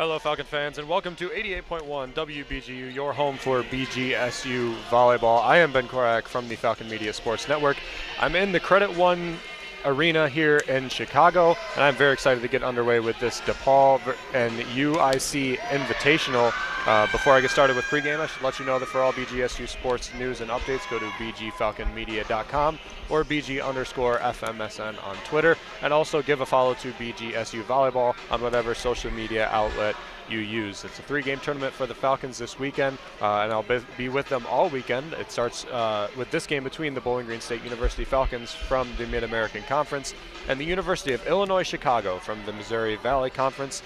Hello, Falcon fans, and welcome to 88.1 WBGU, your home for BGSU volleyball. I am Ben Korak from the Falcon Media Sports Network. I'm in the Credit One Arena here in Chicago, and I'm very excited to get underway with this DePaul and UIC Invitational. Before I get started with pregame, I should let you know that for all BGSU sports news and updates, go to bgfalconmedia.com or BG_FMSN on Twitter, and also give a follow to BGSU Volleyball on whatever social media outlet you use. It's a three-game tournament for the Falcons this weekend, and I'll be with them all weekend. It starts with this game between the Bowling Green State University Falcons from the Mid-American Conference and the University of Illinois Chicago from the Missouri Valley Conference.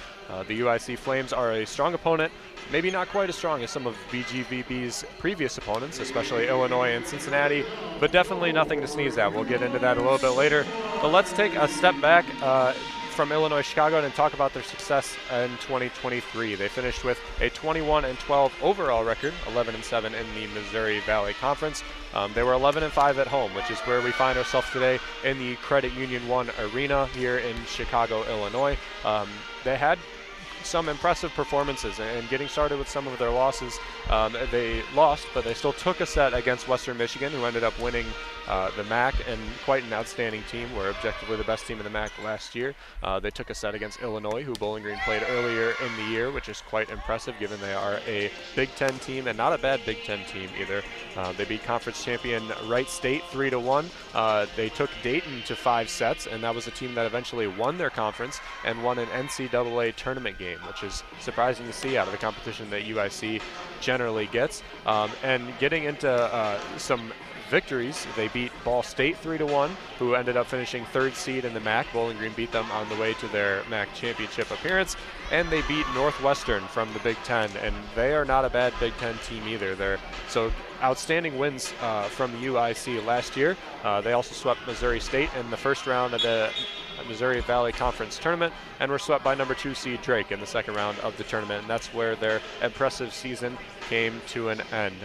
The UIC Flames are a strong opponent, maybe not quite as strong as some of BGVB's previous opponents, especially Illinois and Cincinnati, but definitely nothing to sneeze at. We'll get into that a little bit later. But let's take a step back from Illinois Chicago and talk about their success in 2023. They finished with a 21-12 overall record, 11-7 in the Missouri Valley Conference. They were 11-5 at home, which is where we find ourselves today in the Credit Union 1 Arena here in Chicago, Illinois. They had some impressive performances, and getting started with some of their losses. They lost, but they still took a set against Western Michigan, who ended up winning the MAC, and quite an outstanding team. Were objectively the best team in the MAC last year. They took a set against Illinois, who Bowling Green played earlier in the year, which is quite impressive given they are a Big Ten team, and not a bad Big Ten team either. They beat conference champion Wright State 3-1. They took Dayton to 5 sets, and that was a team that eventually won their conference and won an NCAA tournament game, which is surprising to see out of the competition that UIC generally gets. And getting into some victories, they beat Ball State 3-1, who ended up finishing 3rd seed in the MAC. Bowling Green beat them on the way to their MAC championship appearance, and they beat Northwestern from the Big Ten, and they are not a bad Big Ten team either. So outstanding wins from UIC last year. They also swept Missouri State in the first round of the Missouri Valley Conference tournament, and were swept by number 2 seed Drake in the second round of the tournament, and that's where their impressive season came to an end.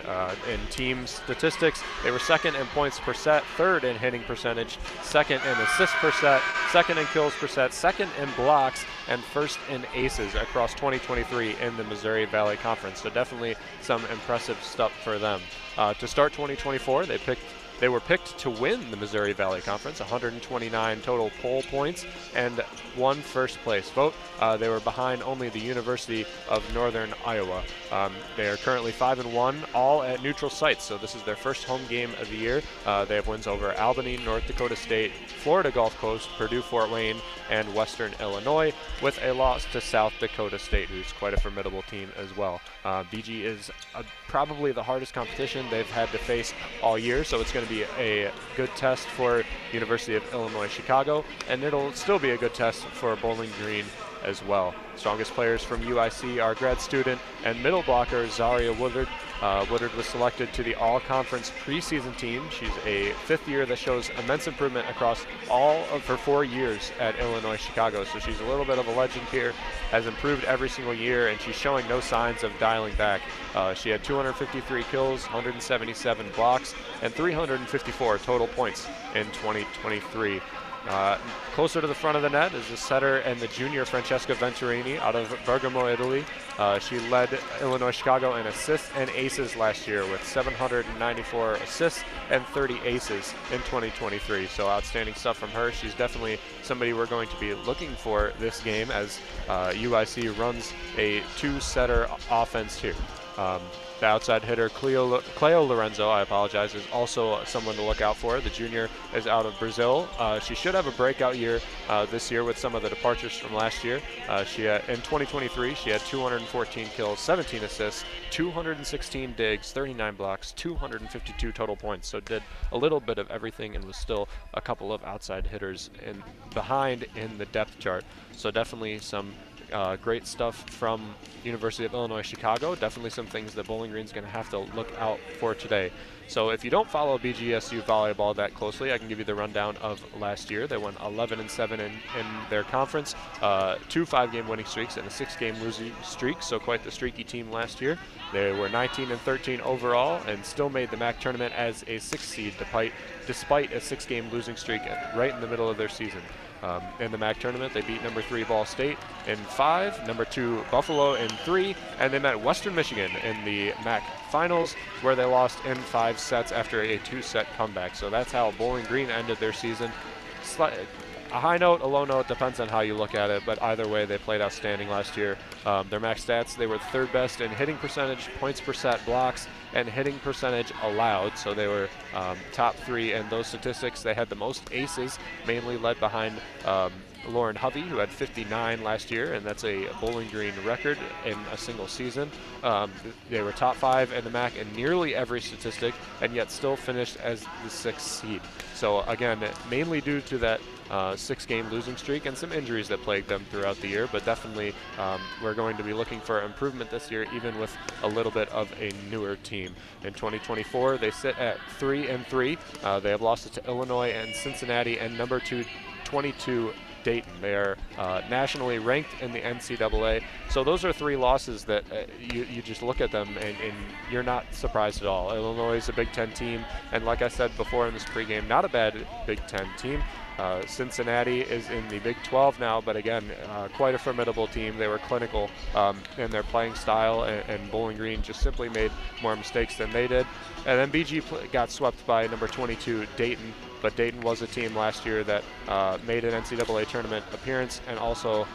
In team statistics, they were 2nd in points per set, 3rd in hitting percentage, 2nd in assists per set, 2nd in kills per set, 2nd in blocks, and 1st in aces across 2023 in the Missouri Valley Conference. So definitely some impressive stuff for them. To start 2024, they were picked to win the Missouri Valley Conference, 129 total poll points, and 1 first place vote. They were behind only the University of Northern Iowa. They are currently 5-1, all at neutral sites, so this is their first home game of the year. They have wins over Albany, North Dakota State, Florida Gulf Coast, Purdue Fort Wayne, and Western Illinois, with a loss to South Dakota State, who's quite a formidable team as well. BG is probably the hardest competition they've had to face all year, so it's going to be a good test for University of Illinois Chicago, and it'll still be a good test for Bowling Green as well. Strongest players from UIC are grad student and middle blocker Zaria Woodard. Woodard was selected to the all-conference preseason team. She's a 5th year that shows immense improvement across all of her 4 years at Illinois Chicago, so she's a little bit of a legend here, has improved every single year, and she's showing no signs of dialing back. She had 253 kills, 177 blocks, and 354 total points in 2023. Closer to the front of the net is the setter and the junior Francesca Venturini out of Bergamo, Italy. She led Illinois Chicago in assists and aces last year with 794 assists and 30 aces in 2023. So outstanding stuff from her. She's definitely somebody we're going to be looking for this game as UIC runs a 2-setter offense here. The outside hitter, Cleo Lorenzo, is also someone to look out for. The junior is out of Brazil. She should have a breakout year this year with some of the departures from last year. In 2023, she had 214 kills, 17 assists, 216 digs, 39 blocks, 252 total points. So did a little bit of everything and was still a couple of outside hitters behind in the depth chart. So definitely some great stuff from University of Illinois Chicago. Definitely some things that Bowling Green's going to have to look out for today. So if you don't follow BGSU volleyball that closely, I can give you the rundown of last year. They went 11-7 in their conference, 2 5-game winning streaks and a 6-game losing streak, so quite the streaky team last year. They were 19-13 overall and still made the MAC tournament as a 6th seed despite a 6-game losing streak right in the middle of their season. in the MAC tournament. They beat number 3 Ball State in 5, number 2 Buffalo in 3, and they met Western Michigan in the MAC finals, where they lost in 5 sets after a 2-set comeback. So that's how Bowling Green ended their season. A high note, a low note, depends on how you look at it, but either way, they played outstanding last year. Their MAC stats, they were 3rd best in hitting percentage, points per set, blocks, and hitting percentage allowed, so they were top 3 in those statistics. They had the most aces, mainly led behind Lauren Hovey, who had 59 last year, and that's a Bowling Green record in a single season. They were top 5 in the MAC in nearly every statistic, and yet still finished as the 6th seed. So again, mainly due to that 6-game losing streak and some injuries that plagued them throughout the year, but definitely we're going to be looking for improvement this year, even with a little bit of a newer team. In 2024, they sit at 3-3. They have losses to Illinois and Cincinnati and number 22 Dayton. They are nationally ranked in the NCAA. So those are 3 losses that you just look at them and you're not surprised at all. Illinois is a Big Ten team, and like I said before in this pregame, not a bad Big Ten team. Cincinnati is in the Big 12 now, but again, quite a formidable team. They were clinical in their playing style, and Bowling Green just simply made more mistakes than they did. And then BG got swept by number 22 Dayton, but Dayton was a team last year that made an NCAA tournament appearance and also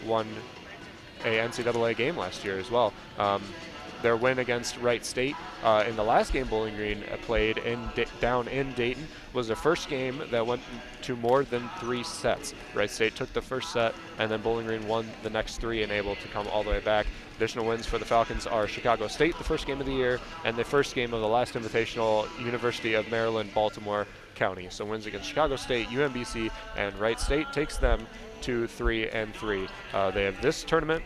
won a NCAA game last year as well. Their win against Wright State in the last game Bowling Green played down in Dayton was their first game that went to more than 3 sets. Wright State took the first set, and then Bowling Green won the next 3 and able to come all the way back. Additional wins for the Falcons are Chicago State, the first game of the year, and the first game of the last invitational, University of Maryland, Baltimore County. So wins against Chicago State, UMBC, and Wright State takes them to 3-3. They have this tournament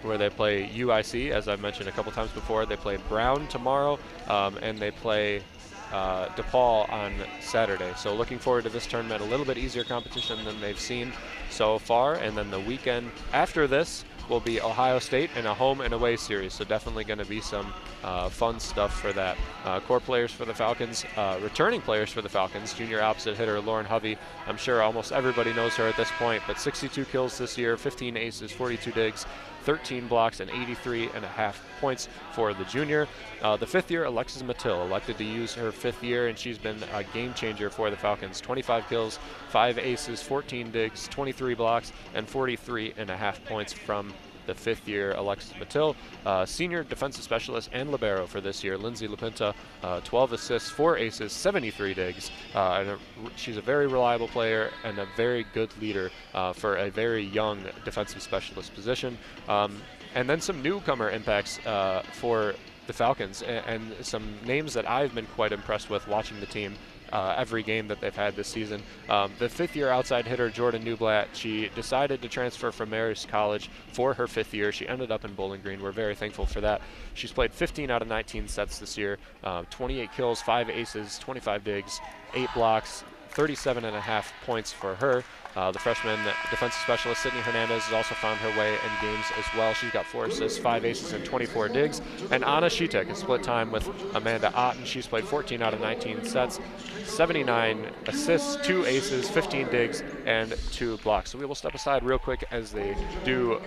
where they play UIC, as I've mentioned a couple times before. They play Brown tomorrow, and they play DePaul on Saturday. So looking forward to this tournament, a little bit easier competition than they've seen so far. And then the weekend after this will be Ohio State in a home and away series. So definitely going to be some fun stuff for that. Core players for the Falcons, returning players for the Falcons, junior opposite hitter Lauren Hovey. I'm sure almost everybody knows her at this point, but 62 kills this year, 15 aces, 42 digs, 13 blocks, and 83.5 points for the junior. The 5th year, Alexis Mattil, elected to use her 5th year, and she's been a game changer for the Falcons. 25 kills, 5 aces, 14 digs, 23 blocks, and 43.5 points from the 5th year, Alexis Mattil. Senior defensive specialist and libero for this year, Lindsay LaPinta, 12 assists, 4 aces, 73 digs. She's a very reliable player and a very good leader for a very young defensive specialist position. And then some newcomer impacts for the Falcons, and some names that I've been quite impressed with watching the team every game that they've had this season. The 5th year outside hitter Jordan Newblatt, she decided to transfer from Marist College for her 5th year. She ended up in Bowling Green. We're very thankful for that. She's played 15 out of 19 sets this year, 28 kills, 5 aces, 25 digs, 8 blocks, 37.5 points for her. The freshman defensive specialist Sydney Hernandez has also found her way in games as well. She's got 4 assists, 5 aces, and 24 digs. And Anna Shitek has split time with Amanda Otten. She's played 14 out of 19 sets, 79 assists, 2 aces, 15 digs, and 2 blocks. So we will step aside real quick as they do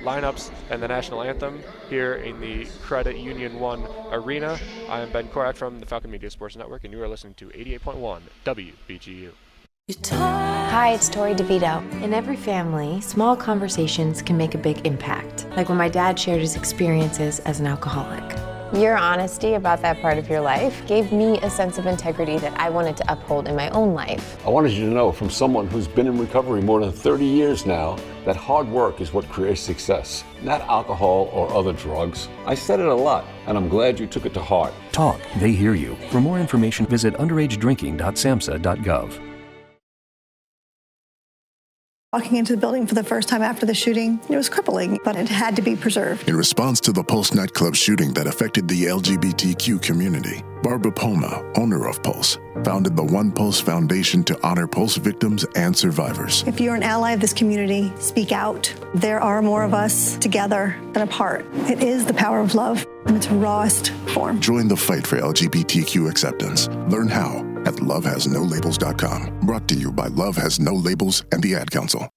lineups and the national anthem here in the Credit Union 1 Arena. I am Ben Korak from the Falcon Media Sports Network, and you are listening to 88.1 WBGU. Hi, it's Tori DeVito. In every family, small conversations can make a big impact. Like when my dad shared his experiences as an alcoholic. Your honesty about that part of your life gave me a sense of integrity that I wanted to uphold in my own life. I wanted you to know, from someone who's been in recovery more than 30 years now, that hard work is what creates success, not alcohol or other drugs. I said it a lot, and I'm glad you took it to heart. Talk, they hear you. For more information, visit underagedrinking.samhsa.gov. Walking into the building for the first time after the shooting, it was crippling, but it had to be preserved. In response to the Pulse nightclub shooting that affected the LGBTQ community, Barbara Poma, owner of Pulse, founded the One Pulse Foundation to honor Pulse victims and survivors. If you're an ally of this community, speak out. There are more of us together than apart. It is the power of love in its rawest form. Join the fight for LGBTQ acceptance. Learn how at lovehasnolabels.com. Brought to you by Love Has No Labels and the Ad Council.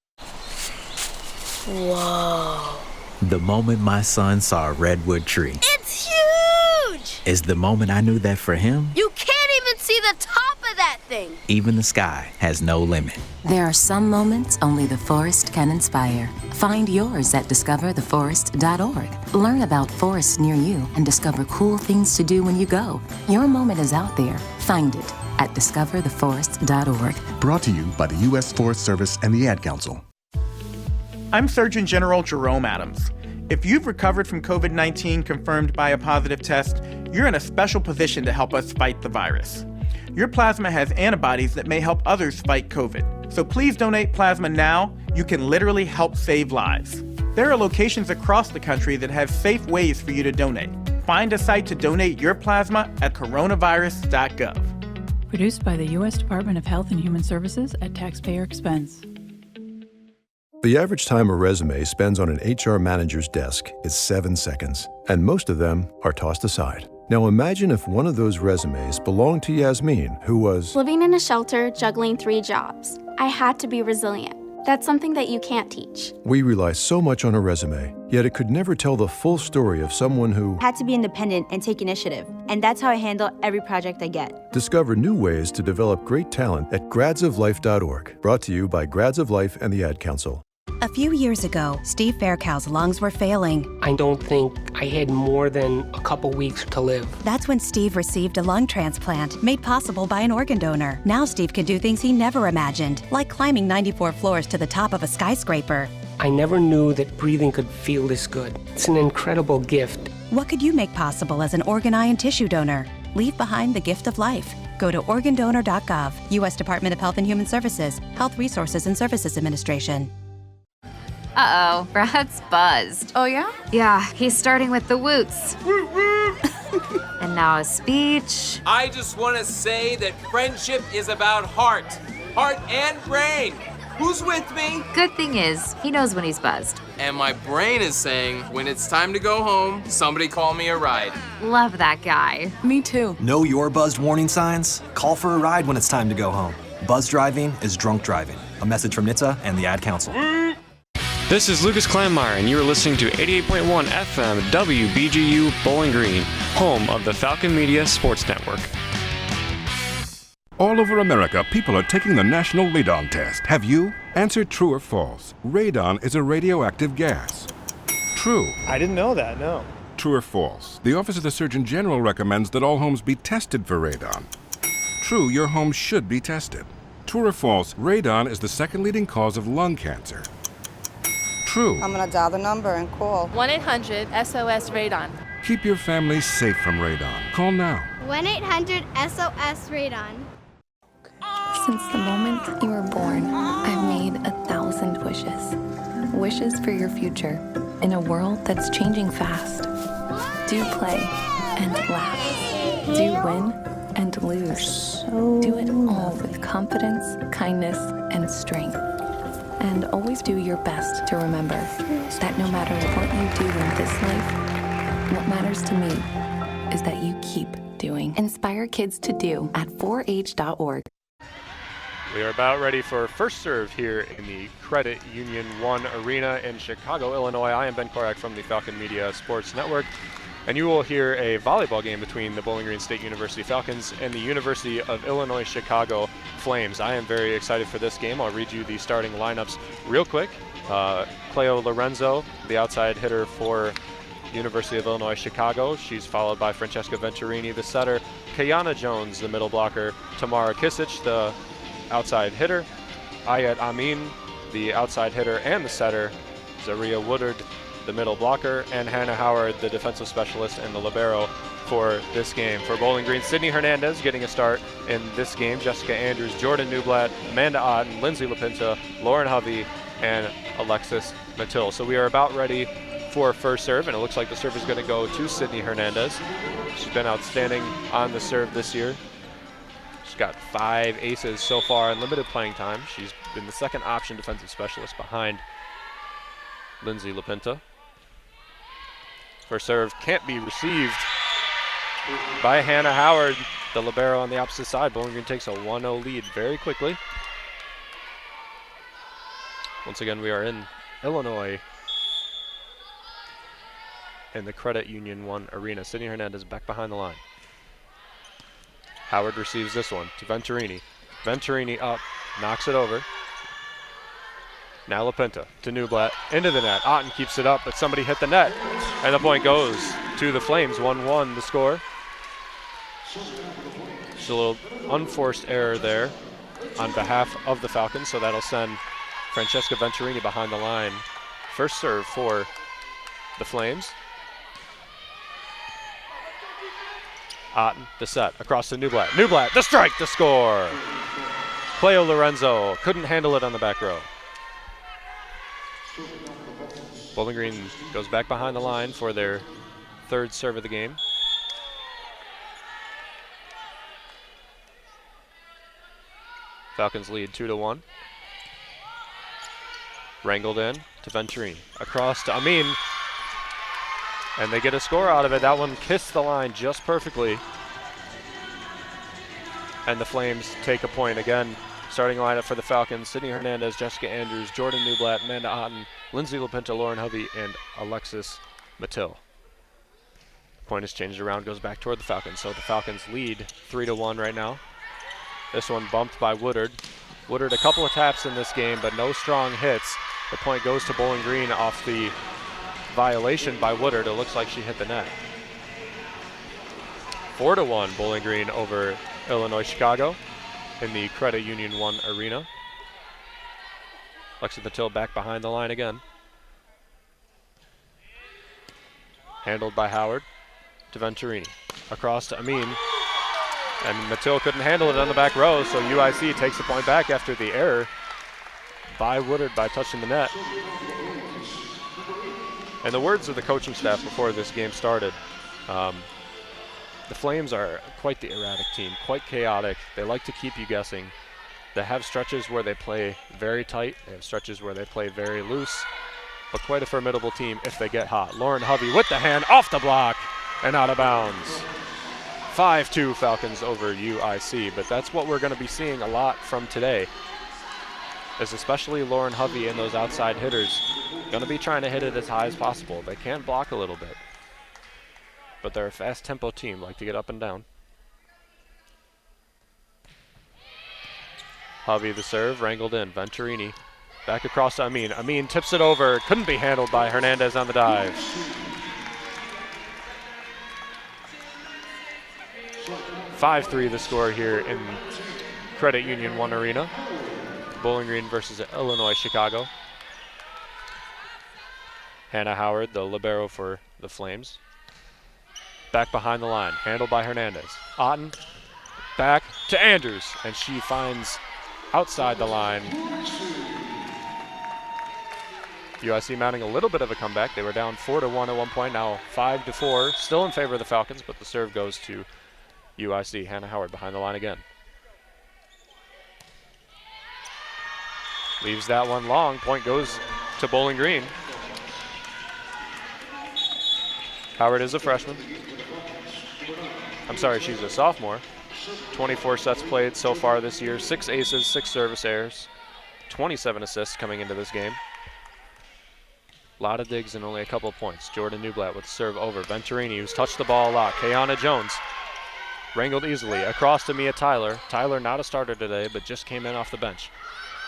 Whoa. The moment my son saw a redwood tree. It's huge! Is the moment I knew that for him, You can't even see the top of that thing. even the sky has no limit. There are some moments only the forest can inspire. Find yours at discovertheforest.org. Learn about forests near you and discover cool things to do when you go. Your moment is out there. Find it at discovertheforest.org. Brought to you by the U.S. Forest Service and the Ad Council. I'm Surgeon General Jerome Adams. If you've recovered from COVID-19 confirmed by a positive test, you're in a special position to help us fight the virus. Your plasma has antibodies that may help others fight COVID. So please donate plasma now. You can literally help save lives. There are locations across the country that have safe ways for you to donate. Find a site to donate your plasma at coronavirus.gov. Produced by the U.S. Department of Health and Human Services at taxpayer expense. The average time a resume spends on an HR manager's desk is 7 seconds, and most of them are tossed aside. Now imagine if one of those resumes belonged to Yasmin, who was living in a shelter, juggling 3 jobs. I had to be resilient. That's something that you can't teach. We rely so much on a resume, yet it could never tell the full story of someone who had to be independent and take initiative. And that's how I handle every project I get. Discover new ways to develop great talent at gradsoflife.org. Brought to you by Grads of Life and the Ad Council. A few years ago, Steve Faircow's lungs were failing. I don't think I had more than a couple weeks to live. That's when Steve received a lung transplant made possible by an organ donor. Now Steve can do things he never imagined, like climbing 94 floors to the top of a skyscraper. I never knew that breathing could feel this good. It's an incredible gift. What could you make possible as an organ, eye, and tissue donor? Leave behind the gift of life. Go to organdonor.gov, U.S. Department of Health and Human Services, Health Resources and Services Administration. Uh-oh, Brad's buzzed. Oh, yeah? Yeah, he's starting with the woots. And now a speech. I just want to say that friendship is about heart and brain. Who's with me? Good thing is, he knows when he's buzzed. And my brain is saying, when it's time to go home, somebody call me a ride. Love that guy. Me too. Know your buzzed warning signs? Call for a ride when it's time to go home. Buzz driving is drunk driving. A message from NHTSA and the Ad Council. This is Lucas Kleinmeyer, and you are listening to 88.1 FM WBGU Bowling Green, home of the Falcon Media Sports Network. All over America, people are taking the National Radon Test. Have you? Answer true or false. Radon is a radioactive gas. True. I didn't know that, no. True or false. The Office of the Surgeon General recommends that all homes be tested for radon. True, your home should be tested. True or false, radon is the second leading cause of lung cancer. True. I'm going to dial the number and call 1-800-SOS-RADON. Keep your family safe from radon. Call now. 1-800-SOS-RADON. Since the moment you were born, I've made 1,000 wishes. Wishes for your future in a world that's changing fast. Do play and laugh. Do win and lose. Do it all with confidence, kindness, and strength. And always do your best to remember that no matter what you do in this life, what matters to me is that you keep doing. Inspire kids to do at 4h.org. We are about ready for first serve here in the Credit Union 1 Arena in Chicago, Illinois. I am Ben Korak from the Falcon Media Sports Network, and you will hear a volleyball game between the Bowling Green State University Falcons and the University of Illinois Chicago Flames. I am very excited for this game. I'll read you the starting lineups real quick. Cleo Lorenzo, the outside hitter for University of Illinois Chicago. She's followed by Francesca Venturini, the setter. Kayana Jones, the middle blocker. Tamara Kisic, the outside hitter. Ayat Amin, the outside hitter and the setter. Zaria Woodard, the middle blocker, and Hannah Howard, the defensive specialist and the libero for this game. For Bowling Green, Sydney Hernandez getting a start in this game. Jessica Andrews, Jordan Newblatt, Amanda Otten, Lindsay LaPinta, Lauren Hovey, and Alexis Mattil. So we are about ready for first serve, and it looks like the serve is going to go to Sydney Hernandez. She's been outstanding on the serve this year. She's got 5 aces so far in limited playing time. She's been the second option defensive specialist behind Lindsay LaPinta. First serve can't be received by Hannah Howard. the libero on the opposite side. Bowling Green takes a 1-0 lead very quickly. Once again, we are in Illinois in the Credit Union 1 arena. Sydney Hernandez back behind the line. Howard receives this one to Venturini. Venturini up, knocks it over. Now LaPinta to Newblatt, into the net. Otten keeps it up, but somebody hit the net. And the point goes to the Flames, 1-1 the score. Just a little unforced error there on behalf of the Falcons, so that'll send Francesca Venturini behind the line. First serve for the Flames. Otten, the set, across to Newblatt. Newblatt, the strike, the score! Cleo Lorenzo couldn't handle it on the back row. Bowling Green goes back behind the line for their third serve of the game. Falcons lead 2-1. Wrangled in to Venturini. Across to Amin. And they get a score out of it. That one kissed the line just perfectly. And the Flames take a point again. Starting lineup for the Falcons: Sydney Hernandez, Jessica Andrews, Jordan Newblatt, Amanda Otten, Lindsay LaPinta, Lauren Hovey, and Alexis Mattil. Point is changed around, goes back toward the Falcons. So the Falcons lead 3-1 right now. This one bumped by Woodard. Woodard a couple of taps in this game, but no strong hits. The point goes to Bowling Green off the violation by Woodard. It looks like she hit the net. 4-1 Bowling Green over Illinois Chicago in the Credit Union 1 arena. Alexis Mattil back behind the line again. Handled by Howard to Venturini. Across to Amin. And Mattil couldn't handle it on the back row, so UIC takes the point back after the error by Woodard by touching the net. In the words of the coaching staff before this game started, the Flames are quite the erratic team, quite chaotic. They like to keep you guessing. They have stretches where they play very tight. They have stretches where they play very loose, but quite a formidable team if they get hot. Lauren Hovey with the hand off the block and out of bounds. 5-2 Falcons over UIC, but that's what we're going to be seeing a lot from today, is especially Lauren Hovey and those outside hitters going to be trying to hit it as high as possible. They can block a little bit, but they're a fast tempo team, like to get up and down. Hovey the serve, wrangled in. Venturini back across to Amin. Amin tips it over, couldn't be handled by Hernandez on the dive. 5-3 the score here in Credit Union 1 arena. Bowling Green versus Illinois Chicago. Hannah Howard, the libero for the Flames. Back behind the line, handled by Hernandez. Otten, back to Andrews, and she finds outside the line. UIC mounting a little bit of a comeback. They were down 4-1 at one point, now 5-4. Still in favor of the Falcons, but the serve goes to UIC. Hannah Howard behind the line again. Leaves that one long. Point goes to Bowling Green. Howard is a freshman. I'm sorry, she's a sophomore. 24 sets played so far this year. 6 aces, 6 service errors, 27 assists coming into this game. A lot of digs and only a couple of points. Jordan Newblatt with the serve over. Venturini, who's touched the ball a lot. Kayana Jones wrangled easily. Across to Mia Tyler. Tyler not a starter today, but just came in off the bench.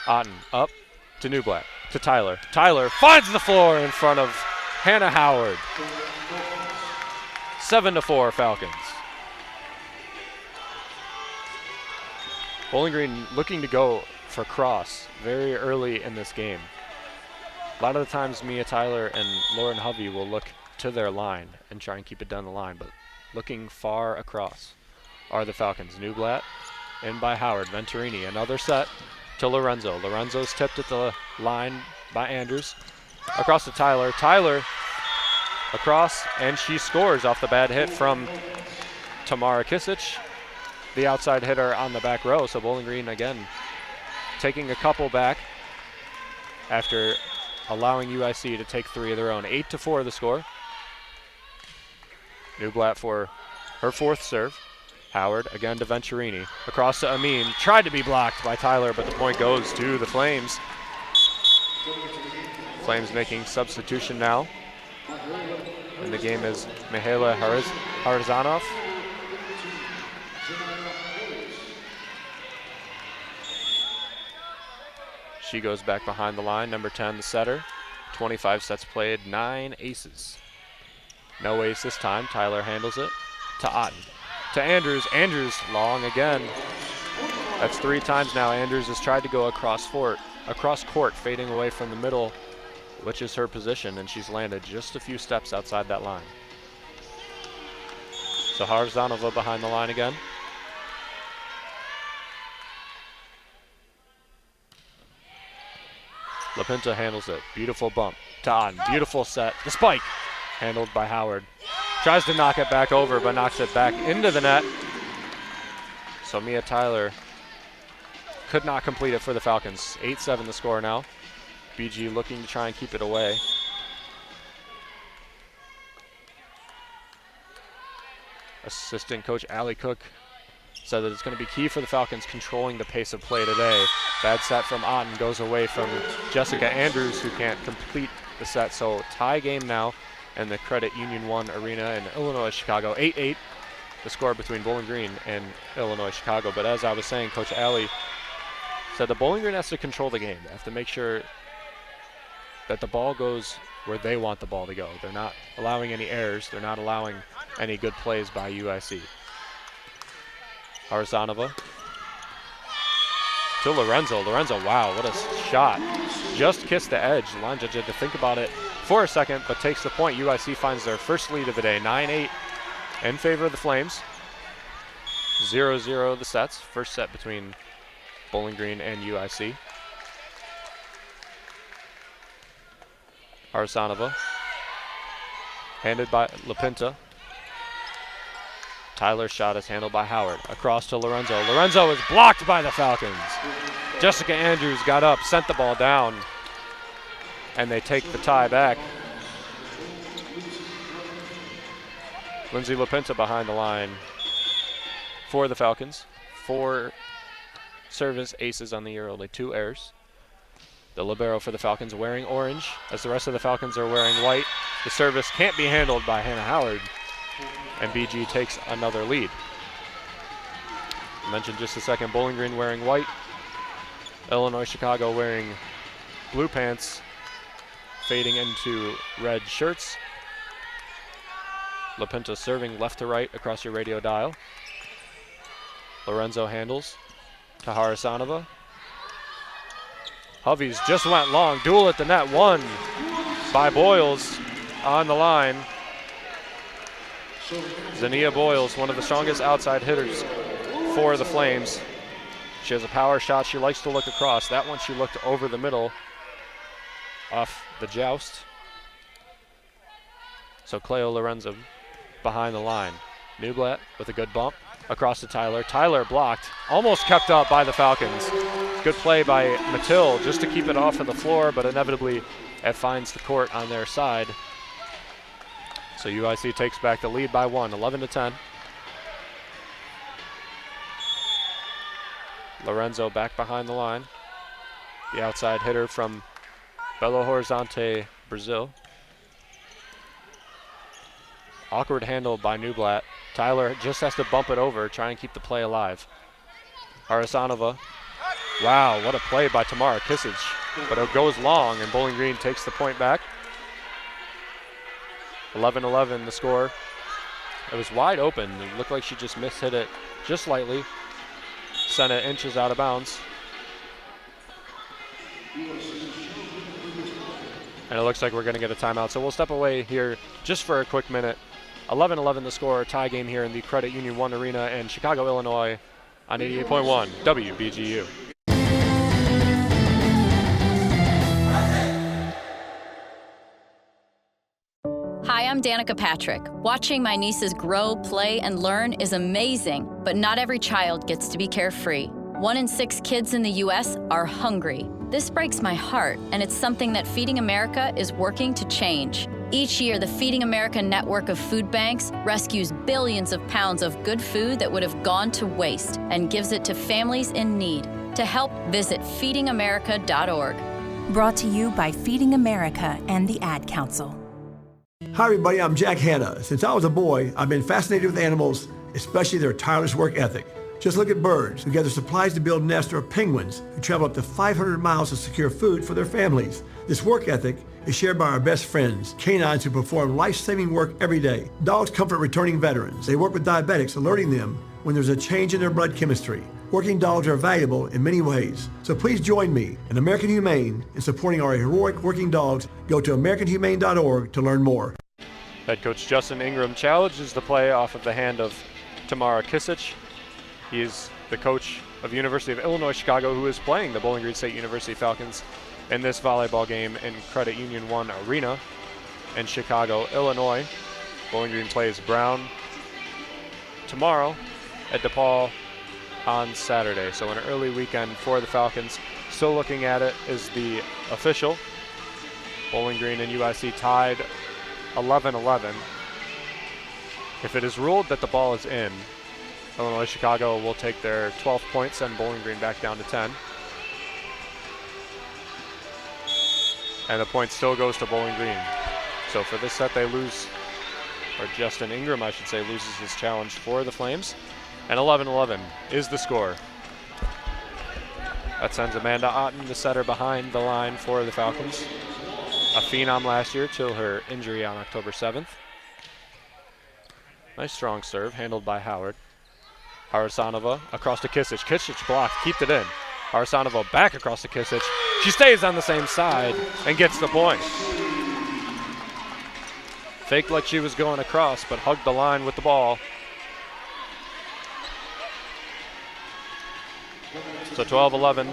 Otten up to Newblatt, to Tyler. Tyler finds the floor in front of Hannah Howard. 7-4 Falcons. Bowling Green looking to go for cross very early in this game. A lot of the times Mia Tyler and Lauren Hovey will look to their line and try and keep it down the line, but looking far across are the Falcons. Newblatt in by Howard. Venturini, another set to Lorenzo. Lorenzo's tipped at the line by Andrews. Across to Tyler. Tyler across, and she scores off the bad hit from Tamara Kisic, the outside hitter on the back row. So Bowling Green again taking a couple back after allowing UIC to take 3 of their own. 8-4 the score. Newblatt for her 4th serve. Howard again to Venturini. Across to Amin. Tried to be blocked by Tyler, but the point goes to the Flames. Flames making substitution now. And the game is Mihaela Harzanov. She goes back behind the line, number 10, the setter. 25 sets played, 9 aces. No ace this time. Tyler handles it to Otten. To Andrews. Andrews long again. That's 3 times now. Andrews has tried to go across court, fading away from the middle, which is her position, and she's landed just a few steps outside that line. So Harzanova behind the line again. LaPinta handles it. Beautiful bump. To Otten. Beautiful set. The spike. Handled by Howard. Tries to knock it back over, but knocks it back into the net. So Mia Tyler could not complete it for the Falcons. 8-7 the score now. BG looking to try and keep it away. Assistant coach Allie Cook said that it's going to be key for the Falcons controlling the pace of play today. Bad set from Otten goes away from Jessica Andrews, who can't complete the set. So tie game now in the Credit Union 1 Arena in Illinois, Chicago. 8-8 the score between Bowling Green and Illinois, Chicago. But as I was saying, Coach Allie said the Bowling Green has to control the game. They have to make sure that the ball goes where they want the ball to go. They're not allowing any errors. They're not allowing any good plays by UIC. Harzanova to Lorenzo. Lorenzo, wow, what a shot. Just kissed the edge. Line judge had to think about it for a second, but takes the point. UIC finds their first lead of the day, 9-8 in favor of the Flames. 0-0 the sets. First set between Bowling Green and UIC. Harzanova. Handed by LaPinta. Tyler's shot is handled by Howard. Across to Lorenzo. Lorenzo is blocked by the Falcons. Jessica Andrews got up, sent the ball down, and they take the tie back. Lindsay LaPinta behind the line for the Falcons. 4 service aces on the year, only 2 errors. The libero for the Falcons wearing orange, as the rest of the Falcons are wearing white. The service can't be handled by Hannah Howard, and BG takes another lead. I mentioned just a second, Bowling Green wearing white, Illinois Chicago wearing blue pants, fading into red shirts. LaPinta serving left to right across your radio dial. Lorenzo handles to Harzanova. Hovey's just went long, duel at the net, won by Boyles on the line. Zania Boyles, one of the strongest outside hitters for the Flames. She has a power shot. She likes to look across. That one she looked over the middle off the joust. So Cleo Lorenzo behind the line. Newblatt with a good bump across to Tyler. Tyler blocked, almost kept up by the Falcons. Good play by Mattil just to keep it off of the floor, but inevitably it finds the court on their side. So UIC takes back the lead by 1, 11-10. Lorenzo back behind the line. The outside hitter from Belo Horizonte, Brazil. Awkward handle by Newblatt. Tyler just has to bump it over, try and keep the play alive. Harzanova. Wow, what a play by Tamara Kisic. But it goes long, and Bowling Green takes the point back. 11-11 the score. It was wide open. It looked like she just mishit it just slightly. Sent it inches out of bounds. And it looks like we're going to get a timeout. So we'll step away here just for a quick minute. 11-11 the score. Tie game here in the Credit Union 1 Arena in Chicago, Illinois on 88.1 WBGU. Hi, I'm Danica Patrick. Watching my nieces grow, play, and learn is amazing, but not every child gets to be carefree. 1 in 6 kids in the U.S. are hungry. This breaks my heart, and it's something that Feeding America is working to change. Each year, the Feeding America network of food banks rescues billions of pounds of good food that would have gone to waste and gives it to families in need. To help, visit feedingamerica.org. Brought to you by Feeding America and the Ad Council. Hi everybody, I'm Jack Hanna. Since I was a boy, I've been fascinated with animals, especially their tireless work ethic. Just look at birds who gather supplies to build nests, or penguins who travel up to 500 miles to secure food for their families. This work ethic is shared by our best friends, canines who perform life-saving work every day. Dogs comfort returning veterans. They work with diabetics, alerting them when there's a change in their blood chemistry. Working dogs are valuable in many ways. So please join me and American Humane in supporting our heroic working dogs. Go to AmericanHumane.org to learn more. Head coach Justin Ingram challenges the play off of the hand of Tamara Kisich. He is the coach of University of Illinois Chicago, who is playing the Bowling Green State University Falcons in this volleyball game in Credit Union 1 Arena in Chicago, Illinois. Bowling Green plays Brown tomorrow at DePaul on Saturday. So an early weekend for the Falcons. Still looking at it is the official. Bowling Green and UIC tied 11-11. If it is ruled that the ball is in, Illinois Chicago will take their 12 points, send Bowling Green back down to 10. And the point still goes to Bowling Green. So for this set they lose, or Justin Ingram, I should say, loses his challenge for the Flames. And 11-11 is the score. That sends Amanda Otten, the setter, behind the line for the Falcons. A phenom last year till her injury on October 7th. Nice strong serve, handled by Howard. Harasanova across to Kisich. Kisich blocked, kept it in. Harasanova back across to Kisich. She stays on the same side and gets the point. Faked like she was going across, but hugged the line with the ball. So 12-11,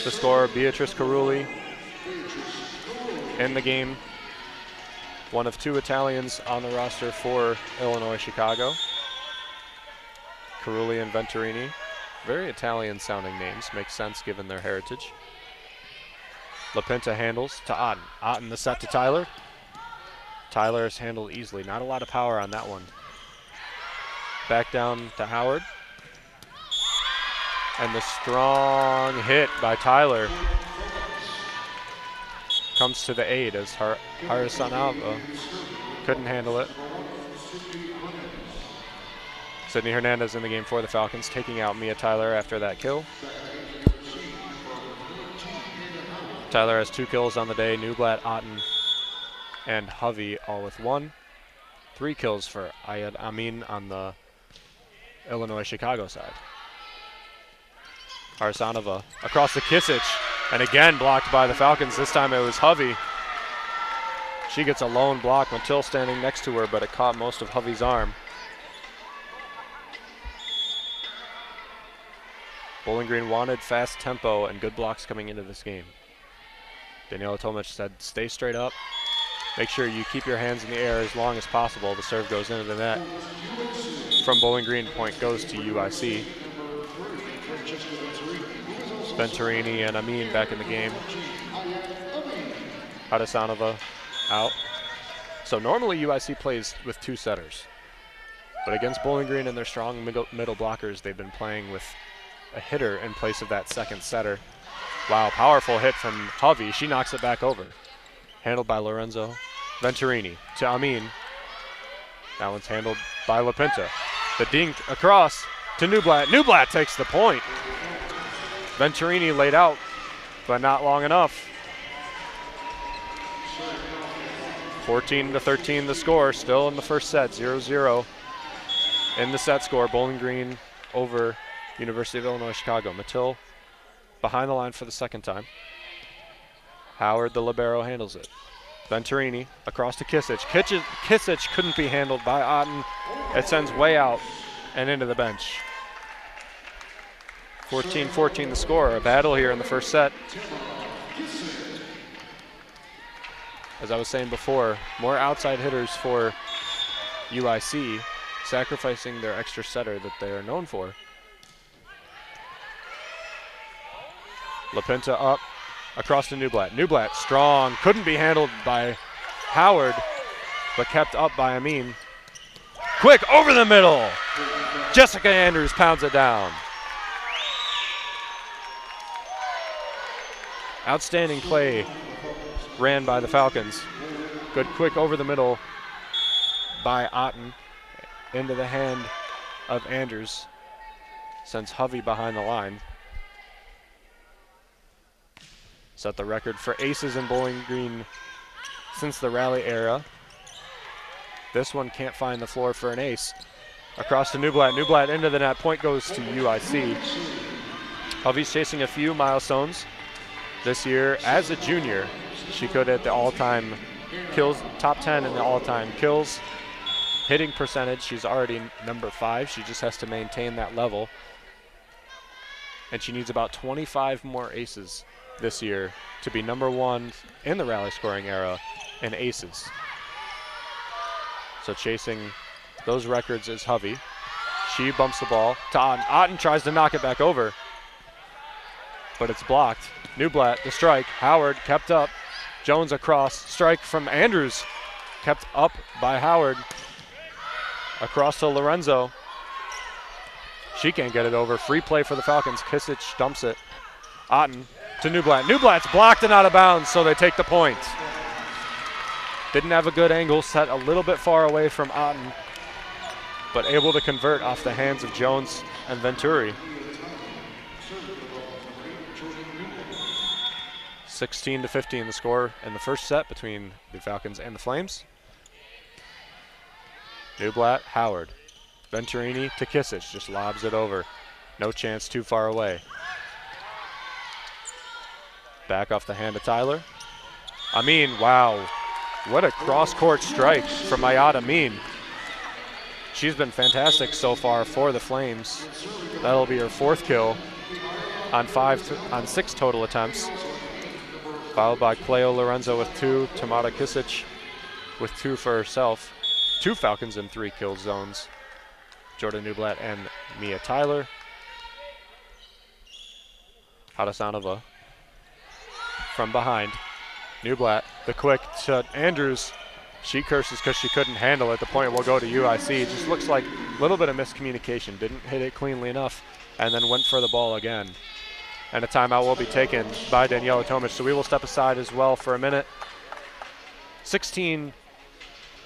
the score. Beatrice Carulli in the game. One of two Italians on the roster for Illinois Chicago. Carulli and Venturini. Very Italian sounding names, makes sense given their heritage. LaPinta handles to Otten. Otten the set to Tyler. Tyler is handled easily, not a lot of power on that one. Back down to Howard. And the strong hit by Tyler comes to the aid as Harasanova couldn't handle it. Sydney Hernandez in the game for the Falcons, taking out Mia Tyler after that kill. Tyler has 2 kills on the day. Newblatt, Otten, and Hovey all with 1. 3 kills for Ayad Amin on the Illinois Chicago side. Harasanova across to Kisich, and again blocked by the Falcons. This time it was Hovey. She gets a lone block. Mattil standing next to her, but it caught most of Hovey's arm. Bowling Green wanted fast tempo and good blocks coming into this game. Daniela Tomic said, stay straight up. Make sure you keep your hands in the air as long as possible. The serve goes into the net. From Bowling Green, point goes to UIC. Venturini and Amin back in the game. Harasanova out. So normally UIC plays with 2 setters. But against Bowling Green and their strong middle blockers, they've been playing with a hitter in place of that second setter. Wow, powerful hit from Hovey. She knocks it back over. Handled by Lorenzo. Venturini to Amin. That one's handled by LaPinta. The dink across to Newblatt. Newblatt takes the point. Venturini laid out, but not long enough. 14-13 the score, still in the first set, 0-0. In the set score, Bowling Green over University of Illinois Chicago. Mattil behind the line for the second time. Howard, the libero, handles it. Venturini across to Kisich. Kisich couldn't be handled by Otten. It sends way out and into the bench. 14-14 the score. A battle here in the first set. As I was saying before, more outside hitters for UIC, sacrificing their extra setter that they are known for. LaPinta up, across to Newblatt. Newblatt strong, couldn't be handled by Howard. but kept up by Amin. Quick, over the middle. Jessica Andrews pounds it down. Outstanding play ran by the Falcons. Good quick over the middle by Otten into the hand of Andrews. Sends Hovey behind the line. Set the record for aces in Bowling Green since the rally era. This one can't find the floor for an ace. Across to Newblatt. Newblatt into the net. Point goes to UIC. Hovey's chasing a few milestones this year. As a junior, she could hit the all-time kills, top 10 in the all-time kills. Hitting percentage, she's already number 5. She just has to maintain that level. And she needs about 25 more aces this year to be number 1 in the rally scoring era in aces. So chasing those records is Hovey. She bumps the ball to Otten. Otten tries to knock it back over, but it's blocked. Newblatt, the strike. Howard kept up. Jones across. Strike from Andrews. Kept up by Howard. Across to Lorenzo. She can't get it over. Free play for the Falcons. Kisich dumps it. Otten to Newblatt. Newblatt's blocked and out of bounds, so they take the point. Didn't have a good angle, set a little bit far away from Otten, but able to convert off the hands of Jones and Venturi. 16-15 the score in the first set between the Falcons and the Flames. Newblatt, Howard. Venturini to Kisich, just lobs it over. No chance, too far away. Back off the hand of Tyler. Amin, wow. What a cross-court strike from Ayat Amin. She's been fantastic so far for the Flames. That'll be her 4th kill on 6 total attempts. Followed by Cleo Lorenzo with 2, Tamara Kisich with 2 for herself. 2 Falcons in 3 kill zones. Jordan Newblatt and Mia Tyler. Hadasanova from behind. Newblatt, the quick to Andrews. She curses because she couldn't handle it. The point will go to UIC. It just looks like a little bit of miscommunication. Didn't hit it cleanly enough and then went for the ball again. And a timeout will be taken by Daniela Tomic. So we will step aside as well for a minute. 16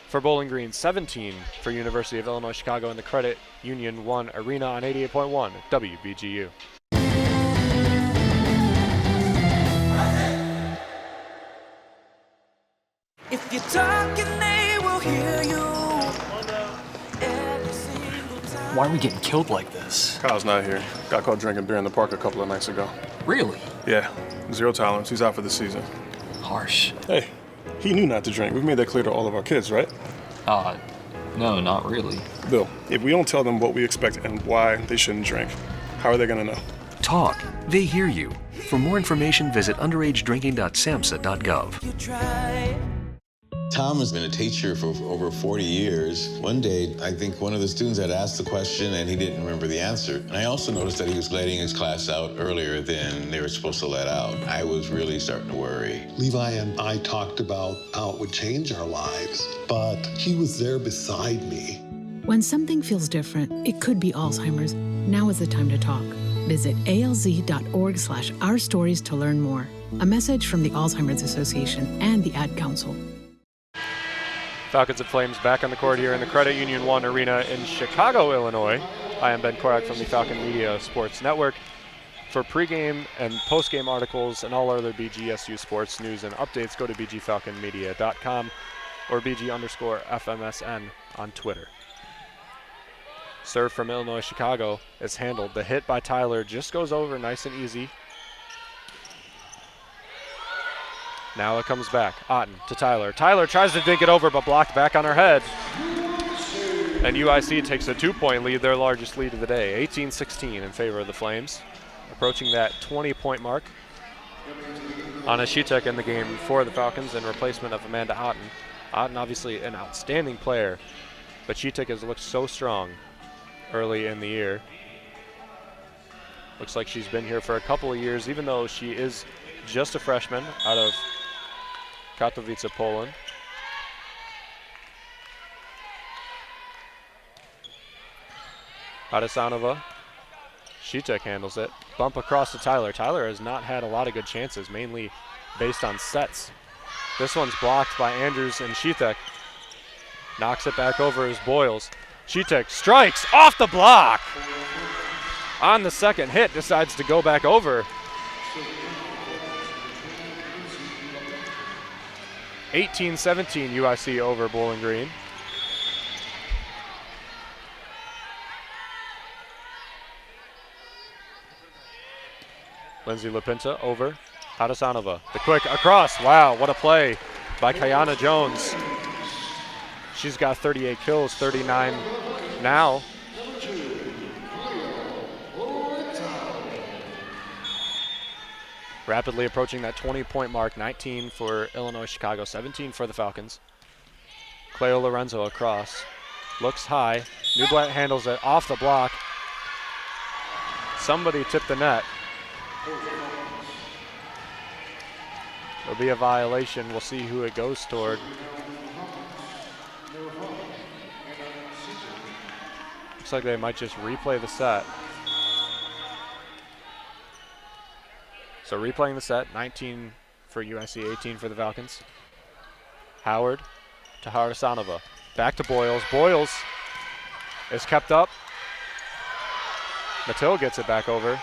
for Bowling Green, 17 for University of Illinois Chicago in the Credit Union 1 Arena on 88.1 WBGU. If you're talking, they will hear you. Why are we getting killed like this? Kyle's not here. Got caught drinking beer in the park a couple of nights ago. Really? Yeah. 0 tolerance. He's out for the season. Harsh. Hey, he knew not to drink. We've made that clear to all of our kids, right? No, not really. Bill, if we don't tell them what we expect and why they shouldn't drink, how are they going to know? Talk. They hear you. For more information, visit underagedrinking.samhsa.gov. Tom has been a teacher for over 40 years. One day, I think one of the students had asked the question and he didn't remember the answer. And I also noticed that he was letting his class out earlier than they were supposed to let out. I was really starting to worry. Levi and I talked about how it would change our lives, but he was there beside me. When something feels different, it could be Alzheimer's. Now is the time to talk. Visit alz.org/ourstories to learn more. A message from the Alzheimer's Association and the Ad Council. Falcons and Flames back on the court here in the Credit Union 1 Arena in Chicago, Illinois. I am Ben Korak from the Falcon Media Sports Network. For pregame and postgame articles and all other BGSU sports news and updates, go to bgfalconmedia.com or BG_FMSN on Twitter. Serve from Illinois Chicago is handled. The hit by Tyler just goes over nice and easy. Now it comes back. Otten to Tyler. Tyler tries to dink it over, but blocked back on her head. And UIC takes a 2-point lead, their largest lead of the day. 18-16 in favor of the Flames. Approaching that 20-point mark. Anna Shitek in the game for the Falcons in replacement of Amanda Otten. Otten obviously an outstanding player, but Shitek has looked so strong early in the year. Looks like she's been here for a couple of years, even though she is just a freshman out of Katowice, Poland. Hadasanova. Shetek handles it. Bump across to Tyler. Tyler has not had a lot of good chances, mainly based on sets. This one's blocked by Andrews, and Shetek knocks it back over as Boyles. Shetek strikes off the block. On the second hit, decides to go back over. 18-17 UIC over Bowling Green. Lindsay Lipinta over. Hadasanova. The quick across. Wow, what a play by Kayana Jones. She's got 38 kills, 39 now. Rapidly approaching that 20-point mark. 19 for Illinois Chicago, 17 for the Falcons. Cleo Lorenzo across. Looks high. Newblatt handles it off the block. Somebody tipped the net. There'll be a violation. We'll see who it goes toward. Looks like they might just replay the set. So replaying the set, 19 for UIC, 18 for the Falcons. Howard to Hadasanova. Back to Boyles. Boyles is kept up. Mattil gets it back over.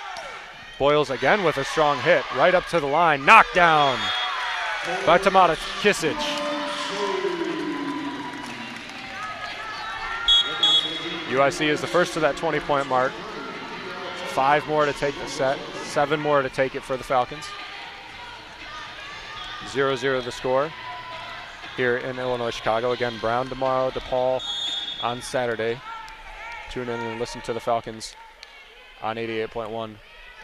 Boyles again with a strong hit, right up to the line. Knocked down by Tamara Kisic. UIC is the first to that 20-point mark. 5 more to take the set. 7 more to take it for the Falcons. 0-0 the score here in Illinois, Chicago. Again, Brown tomorrow, DePaul on Saturday. Tune in and listen to the Falcons on 88.1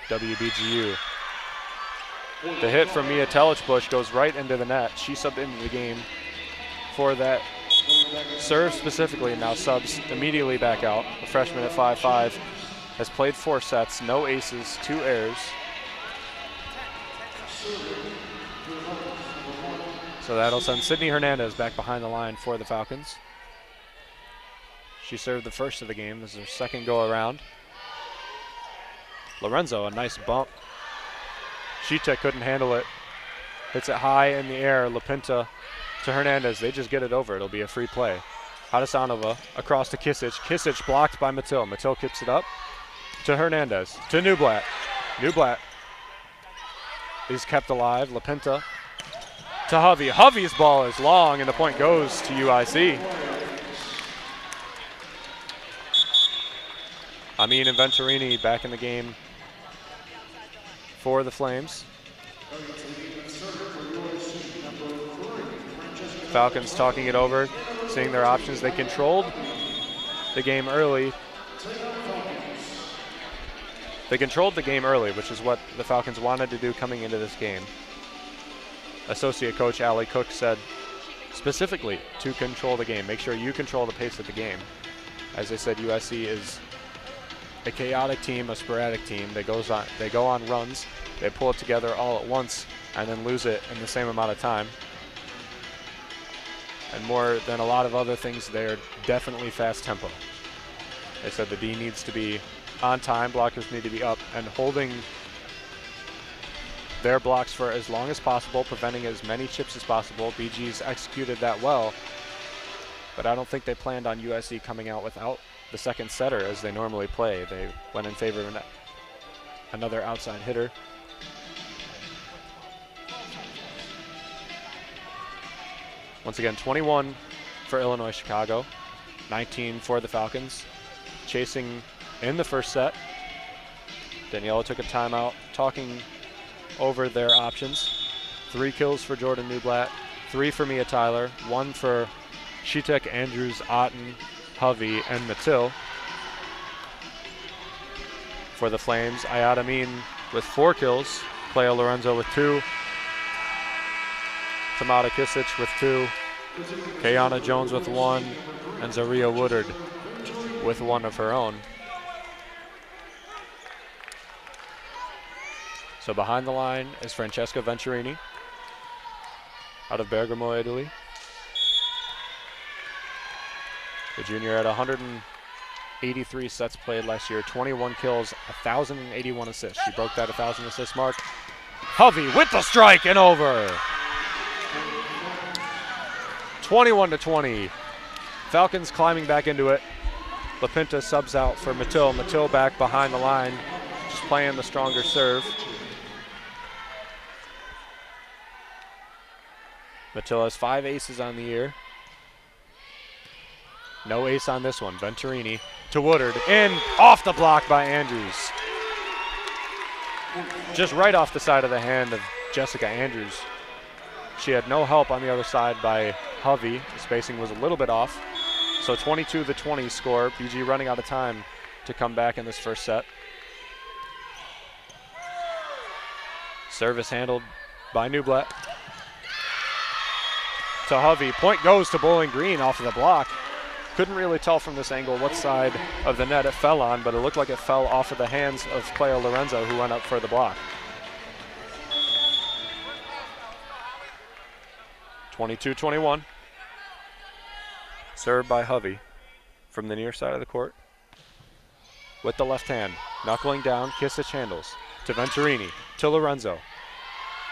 WBGU. The hit from Mia Telich-Bush goes right into the net. She subbed into the game for that serve specifically, and now subs immediately back out. The freshman at 5'5", has played 4 sets, no aces, 2 errors. So that'll send Sydney Hernandez back behind the line for the Falcons. She served the first of the game. This is her second go around. Lorenzo, a nice bump. Shetek couldn't handle it. Hits it high in the air. Lipinta to Hernandez. They just get it over. It'll be a free play. Hadasanova across to Kisic. Kisic blocked by Mattil. Mattil kicks it up to Hernandez. To Newblatt. Newblatt is kept alive. Lipinta to Hovey. Hovey's ball is long, and the point goes to UIC. Amin and Venturini back in the game for the Flames. Falcons talking it over, seeing their options. They controlled the game early. They controlled the game early, which is what the Falcons wanted to do coming into this game. Associate coach Allie Cook said specifically to control the game. Make sure you control the pace of the game. As I said, USC is a chaotic team, a sporadic team. They go on runs, they pull it together all at once, and then lose it in the same amount of time. And more than a lot of other things, they're definitely fast tempo. They said the D needs to be on time, blockers need to be up, and holding their blocks for as long as possible, preventing as many chips as possible. BG's executed that well, but I don't think they planned on USC coming out without the second setter as they normally play. They went in favor of another outside hitter. Once again, 21 for Illinois Chicago, 19 for the Falcons. Chasing in the first set. Daniela took a timeout, talking over their options. 3 kills for Jordan Newblatt, 3 for Mia Tyler, 1 for Shetek, Andrews, Otten, Hovey, and Mattil. For the Flames, Ayad Amin with 4 kills, Cleo Lorenzo with 2, Tamara Kisic with 2, Kayana Jones with 1, and Zaria Woodard with 1 of her own. So behind the line is Francesca Venturini out of Bergamo, Italy. The junior at 83 sets played last year, 21 kills, 1,081 assists. She broke that 1,000 assist mark. Hovey with the strike and over. 21-20. Falcons climbing back into it. LaPinta subs out for Mattil. Mattil back behind the line, just playing the stronger serve. Mattil has 5 aces on the year. No ace on this one. Venturini to Woodard, in off the block by Andrews. Just right off the side of the hand of Jessica Andrews. She had no help on the other side by Hovey. The spacing was a little bit off. So 22-20 score. BG running out of time to come back in this first set. Service handled by Newblatt. To Hovey. Point goes to Bowling Green off of the block. Couldn't really tell from this angle what side of the net it fell on, but it looked like it fell off of the hands of Cleo Lorenzo, who went up for the block. 22-21. Served by Hovey from the near side of the court. With the left hand, knuckling down, Kisic handles. To Venturini, to Lorenzo.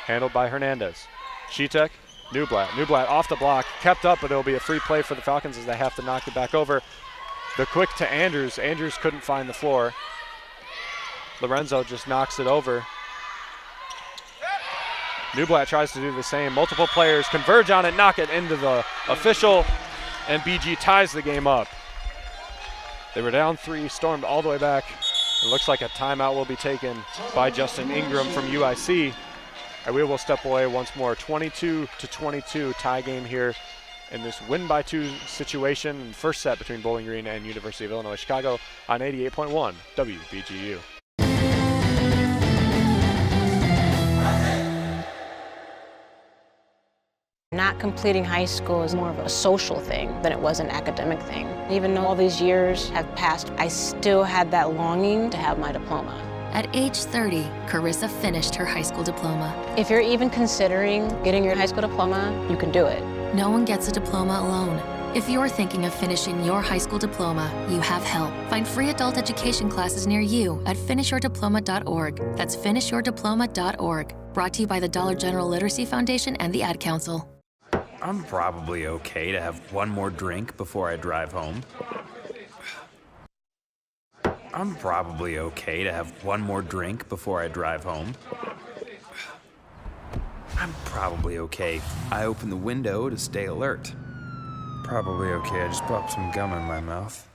Handled by Hernandez. Shetek, Newblatt. Newblatt off the block, kept up, but it'll be a free play for the Falcons as they have to knock it back over. The quick to Andrews. Andrews couldn't find the floor. Lorenzo just knocks it over. Newblatt tries to do the same. Multiple players converge on it, knock it into the official, and BG ties the game up. They were down 3, stormed all the way back. It looks like a timeout will be taken by Justin Ingram from UIC. And we will step away once more. 22-22 tie game here in this win by 2 situation. First set between Bowling Green and University of Illinois Chicago on 88.1 WBGU. Not completing high school is more of a social thing than it was an academic thing. Even though all these years have passed, I still had that longing to have my diploma. At age 30, Carissa finished her high school diploma. If you're even considering getting your high school diploma, you can do it. No one gets a diploma alone. If you're thinking of finishing your high school diploma, you have help. Find free adult education classes near you at finishyourdiploma.org. That's finishyourdiploma.org. Brought to you by the Dollar General Literacy Foundation and the Ad Council. I'm probably okay to have one more drink before I drive home. I'm probably okay to have one more drink before I drive home. I'm probably okay. I open the window to stay alert. Probably okay. I just popped some gum in my mouth.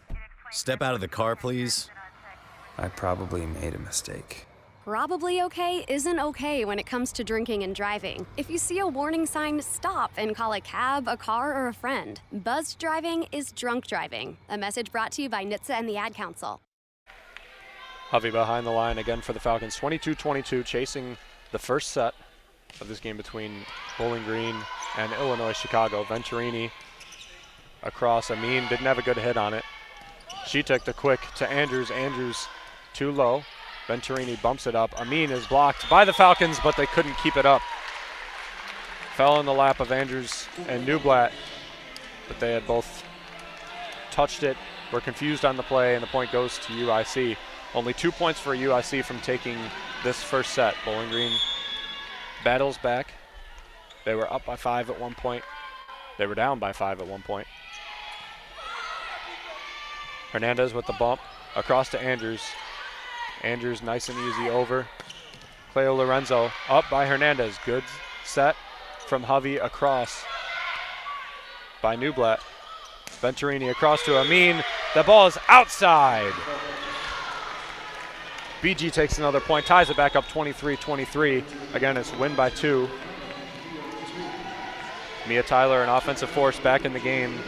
Step out of the car, please. I probably made a mistake. Probably okay isn't okay when it comes to drinking and driving. If you see a warning sign, stop and call a cab, a car, or a friend. Buzzed driving is drunk driving. A message brought to you by NHTSA and the Ad Council. Hovey behind the line again for the Falcons. 22-22, chasing the first set of this game between Bowling Green and Illinois Chicago. Venturini across. Amin didn't have a good hit on it. She took the quick to Andrews. Andrews too low. Venturini bumps it up. Amin is blocked by the Falcons, but they couldn't keep it up. Fell in the lap of Andrews and Newblatt, but they had both touched it, were confused on the play, and the point goes to UIC. Only 2 points for UIC from taking this first set. Bowling Green battles back. They were up by 5 at one point. They were down by 5 at one point. Hernandez with the bump across to Andrews. Andrews nice and easy over. Cleo Lorenzo up by Hernandez. Good set from Hovey across by Newblatt. Venturini across to Amin. The ball is outside. BG takes another point, ties it back up 23-23. Again, it's win by 2. Mia Tyler, an offensive force, back in the game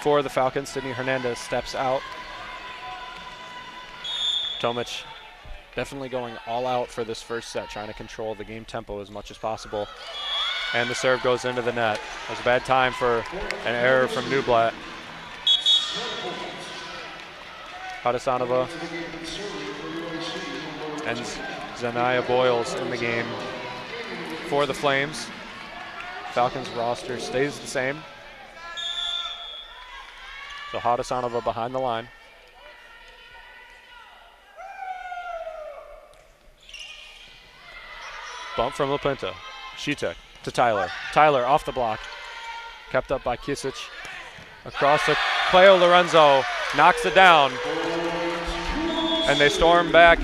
for the Falcons. Sydney Hernandez steps out. Tomic definitely going all out for this first set, trying to control the game tempo as much as possible. And the serve goes into the net. It was a bad time for an error from Newblatt. Hadasanova and Zanaya Boyles in the game for the Flames. Falcons roster stays the same. So Hadasanova behind the line. Bump from LaPinta. Shetek to Tyler. Tyler off the block. Kept up by Kisic. Across to Cleo Lorenzo. Knocks it down. And they storm back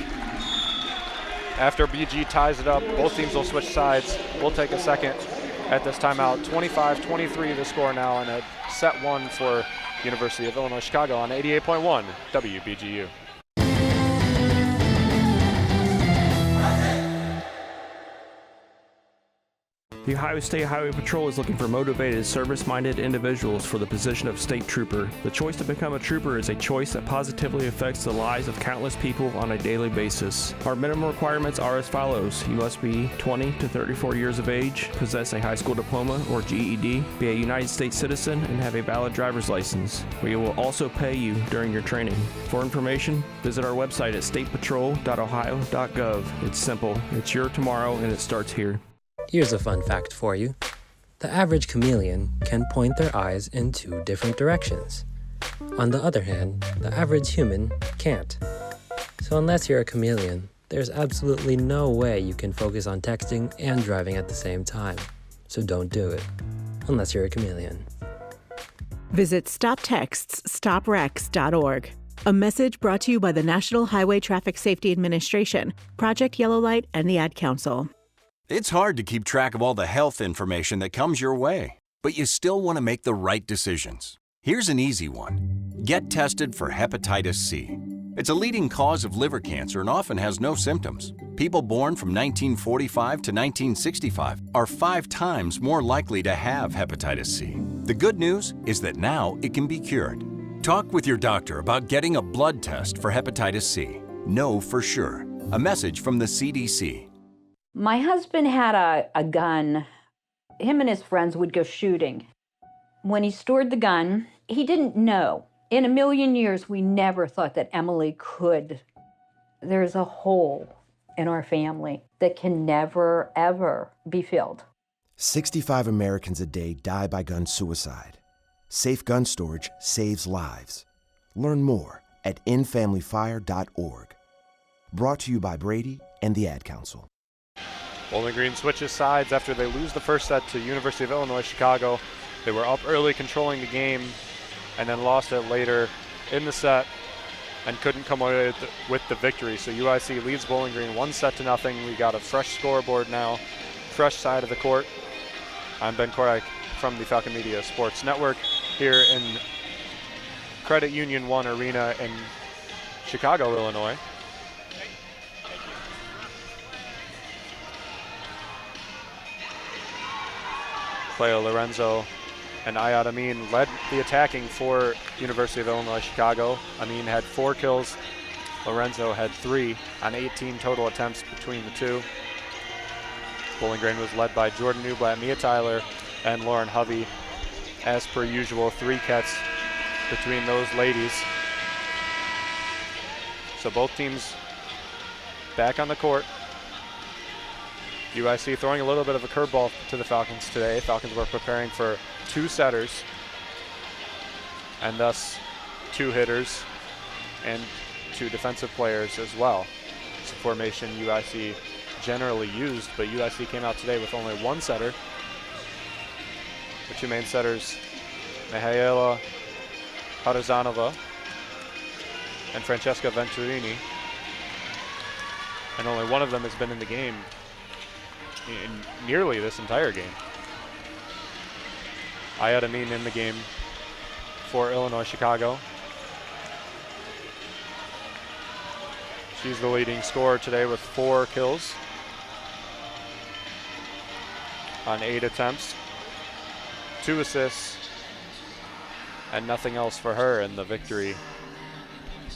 after BG ties it up. Both teams will switch sides. We'll take a second at this timeout. 25-23 the score now, and a set one for University of Illinois Chicago on 88.1 WBGU. The Ohio State Highway Patrol is looking for motivated, service-minded individuals for the position of state trooper. The choice to become a trooper is a choice that positively affects the lives of countless people on a daily basis. Our minimum requirements are as follows. You must be 20 to 34 years of age, possess a high school diploma or GED, be a United States citizen, and have a valid driver's license. We will also pay you during your training. For information, visit our website at statepatrol.ohio.gov. It's simple. It's your tomorrow, and it starts here. Here's a fun fact for you. The average chameleon can point their eyes in 2 different directions. On the other hand, the average human can't. So unless you're a chameleon, there's absolutely no way you can focus on texting and driving at the same time. So don't do it, unless you're a chameleon. Visit StopTextsStopWrecks.org. A message brought to you by the National Highway Traffic Safety Administration, Project Yellow Light, and the Ad Council. It's hard to keep track of all the health information that comes your way, but you still want to make the right decisions. Here's an easy one. Get tested for hepatitis C. It's a leading cause of liver cancer and often has no symptoms. People born from 1945 to 1965 are 5 times more likely to have hepatitis C. The good news is that now it can be cured. Talk with your doctor about getting a blood test for hepatitis C. Know for sure. A message from the CDC. My husband had a gun. Him and his friends would go shooting. When he stored the gun, he didn't know. In a million years, we never thought that Emily could. There's a hole in our family that can never, ever be filled. 65 Americans a day die by gun suicide. Safe gun storage saves lives. Learn more at endfamilyfire.org. Brought to you by Brady and the Ad Council. Bowling Green switches sides after they lose the first set to University of Illinois Chicago. They were up early controlling the game and then lost it later in the set and couldn't come away with the victory. So UIC leads Bowling Green 1-0. We got a fresh scoreboard now, fresh side of the court. I'm Ben Korak from the Falcon Media Sports Network here in Credit Union 1 Arena in Chicago, Illinois. Cleo Lorenzo and Ayad Amin led the attacking for University of Illinois Chicago. Amin had 4 kills. Lorenzo had 3 on 18 total attempts between the two. Bowling Green was led by Jordan Newblatt, Mia Tyler, and Lauren Hovey. As per usual, 3 cats between those ladies. So both teams back on the court. UIC throwing a little bit of a curveball to the Falcons today. Falcons were preparing for 2 setters and thus 2 hitters and 2 defensive players as well. It's a formation UIC generally used, but UIC came out today with only 1 setter. The 2 main setters, Mihaela Harazanova and Francesca Venturini, and only one of them has been in the game in nearly this entire game. Ayad Amin in the game for Illinois Chicago. She's the leading scorer today with 4 kills on 8 attempts, 2 assists, and nothing else for her in the victory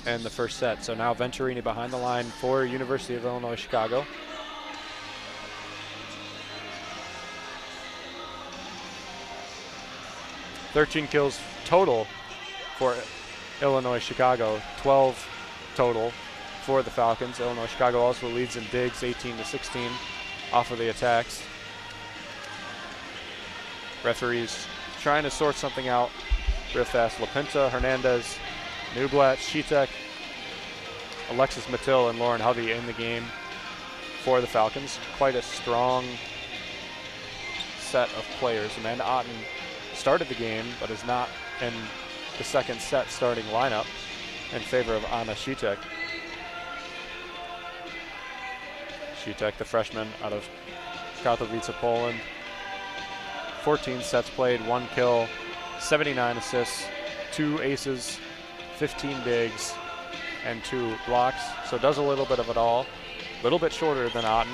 in the first set. So now Venturini behind the line for University of Illinois Chicago. "13 kills total for Illinois Chicago, 12 total for the Falcons. Illinois Chicago also leads in digs, 18-16 off of the attacks. Referees trying to sort something out real fast. LaPinta, Hernandez, Newblatt, Shetek, Alexis Mattil, and Lauren Hovey in the game for the Falcons. Quite a strong set of players. Amanda Otten started the game, but is not in the second set starting lineup in favor of Anna Šitek. Šitek, the freshman out of Katowice, Poland. 14 sets played, 1 kill, 79 assists, 2 aces, 15 digs, and 2 blocks. So does a little bit of it all. A little bit shorter than Otten.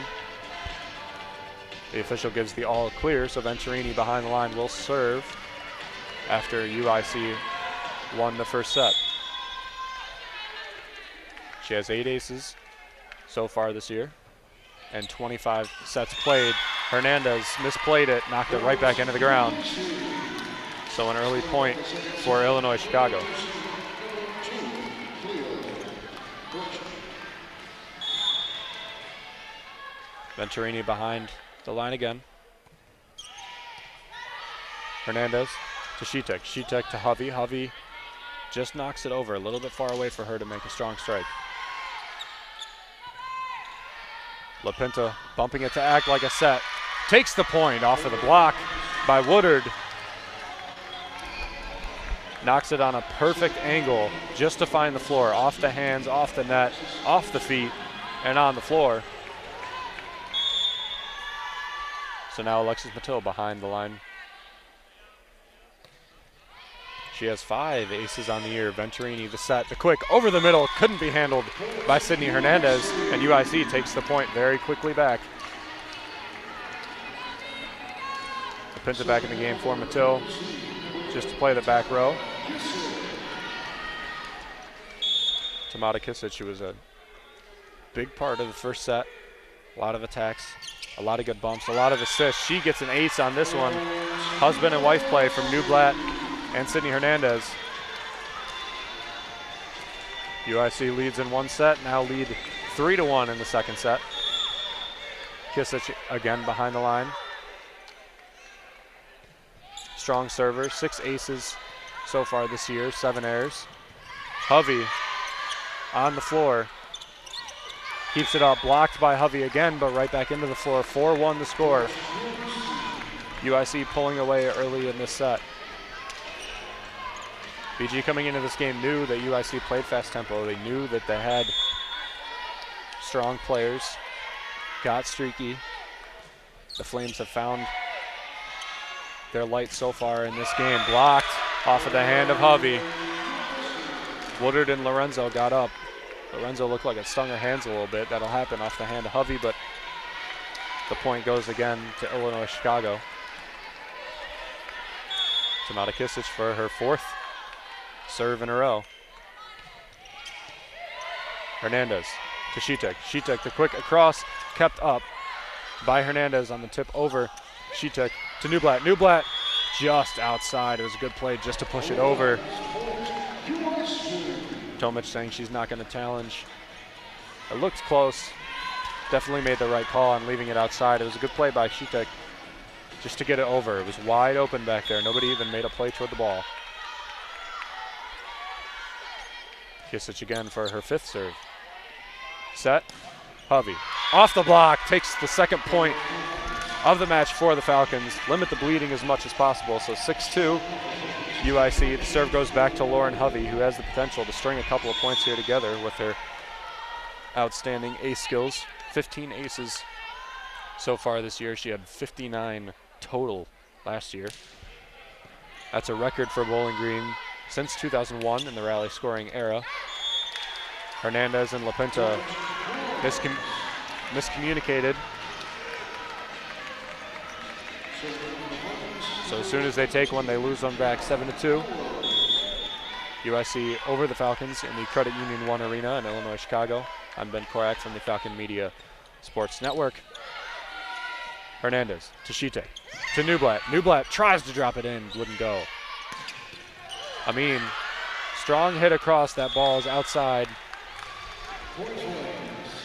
The official gives the all clear, so Venturini behind the line will serve after UIC won the first set. She has 8 aces so far this year and 25 sets played. Hernandez misplayed it, knocked it right back into the ground. So an early point for Illinois Chicago. Venturini behind the line again. Hernandez to Šitek. Šitek to Hovey. Hovey just knocks it over, a little bit far away for her to make a strong strike. LaPinta bumping it to act like a set. Takes the point off of the block by Woodard. Knocks it on a perfect angle just to find the floor. Off the hands, off the net, off the feet, and on the floor. So now Alexis Matteau behind the line. She has 5 aces on the year. Venturini, the set, the quick over the middle, couldn't be handled by Sydney Hernandez, and UIC takes the point very quickly back. Pinta back in the game for Matteau, just to play the back row. Tamata Kisic, who was a big part of the first set. A lot of attacks, a lot of good bumps, a lot of assists. She gets an ace on this one. Husband and wife play from Newblatt and Sydney Hernandez. UIC leads in 1 set, now lead 3-1 in the second set. Kisic again behind the line. Strong server, 6 aces so far this year, 7 errors. Hovey on the floor. Keeps it up, blocked by Hovey again, but right back into the floor. 4-1 the score. UIC pulling away early in this set. BG coming into this game knew that UIC played fast tempo. They knew that they had strong players, got streaky. The Flames have found their light so far in this game. Blocked off of the hand of Hovey. Woodard and Lorenzo got up. Lorenzo looked like it stung her hands a little bit. That'll happen off the hand of Hovey, but the point goes again to Illinois Chicago. Tamata Kisic for her 4th serve in a row. Hernandez to Šitek. Šitek the quick across, kept up by Hernandez on the tip over. Šitek to Newblatt. Newblatt just outside. It was a good play just to push it over. Tomic saying she's not going to challenge. It looked close. Definitely made the right call on leaving it outside. It was a good play by Šitek just to get it over. It was wide open back there. Nobody even made a play toward the ball. Kisic again for her 5th serve. Set. Hovey off the block, takes the 2nd point of the match for the Falcons. Limit the bleeding as much as possible. So 6-2 UIC. The serve goes back to Lauren Hovey, who has the potential to string a couple of points here together with her outstanding ace skills. 15 aces so far this year. She had 59 total last year. That's a record for Bowling Green since 2001 in the rally scoring era. Hernandez and LaPinta miscommunicated. So as soon as they take one, they lose one back 7-2. UIC over the Falcons in the Credit Union 1 Arena in Illinois, Chicago. I'm Ben Korak from the Falcon Media Sports Network. Hernandez to Šitek, to Newblatt. Newblatt tries to drop it in, wouldn't go. Strong hit across, that ball is outside.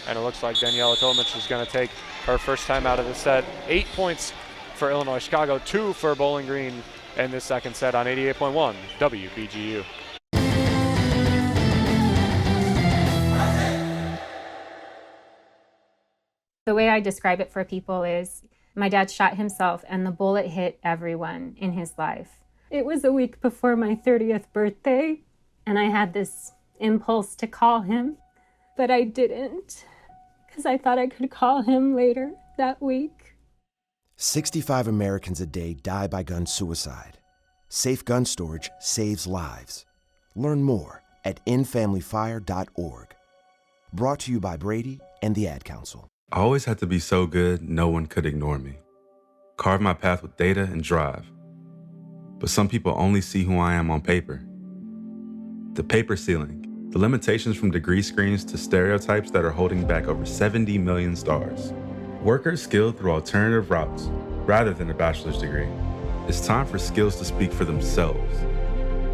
And it looks like Daniela Tomic is going to take her first time out of the set. 8 points for Illinois Chicago, 2 for Bowling Green in this second set on 88.1 WBGU. The way I describe it for people is my dad shot himself and the bullet hit everyone in his life. It was a week before my 30th birthday, and I had this impulse to call him, but I didn't because I thought I could call him later that week. 65 Americans a day die by gun suicide. Safe gun storage saves lives. Learn more at infamilyfire.org. Brought to you by Brady and the Ad Council. I always had to be so good, no one could ignore me. Carve my path with data and drive. But some people only see who I am on paper. The paper ceiling, the limitations from degree screens to stereotypes that are holding back over 70 million stars. Workers skilled through alternative routes, rather than a bachelor's degree. It's time for skills to speak for themselves.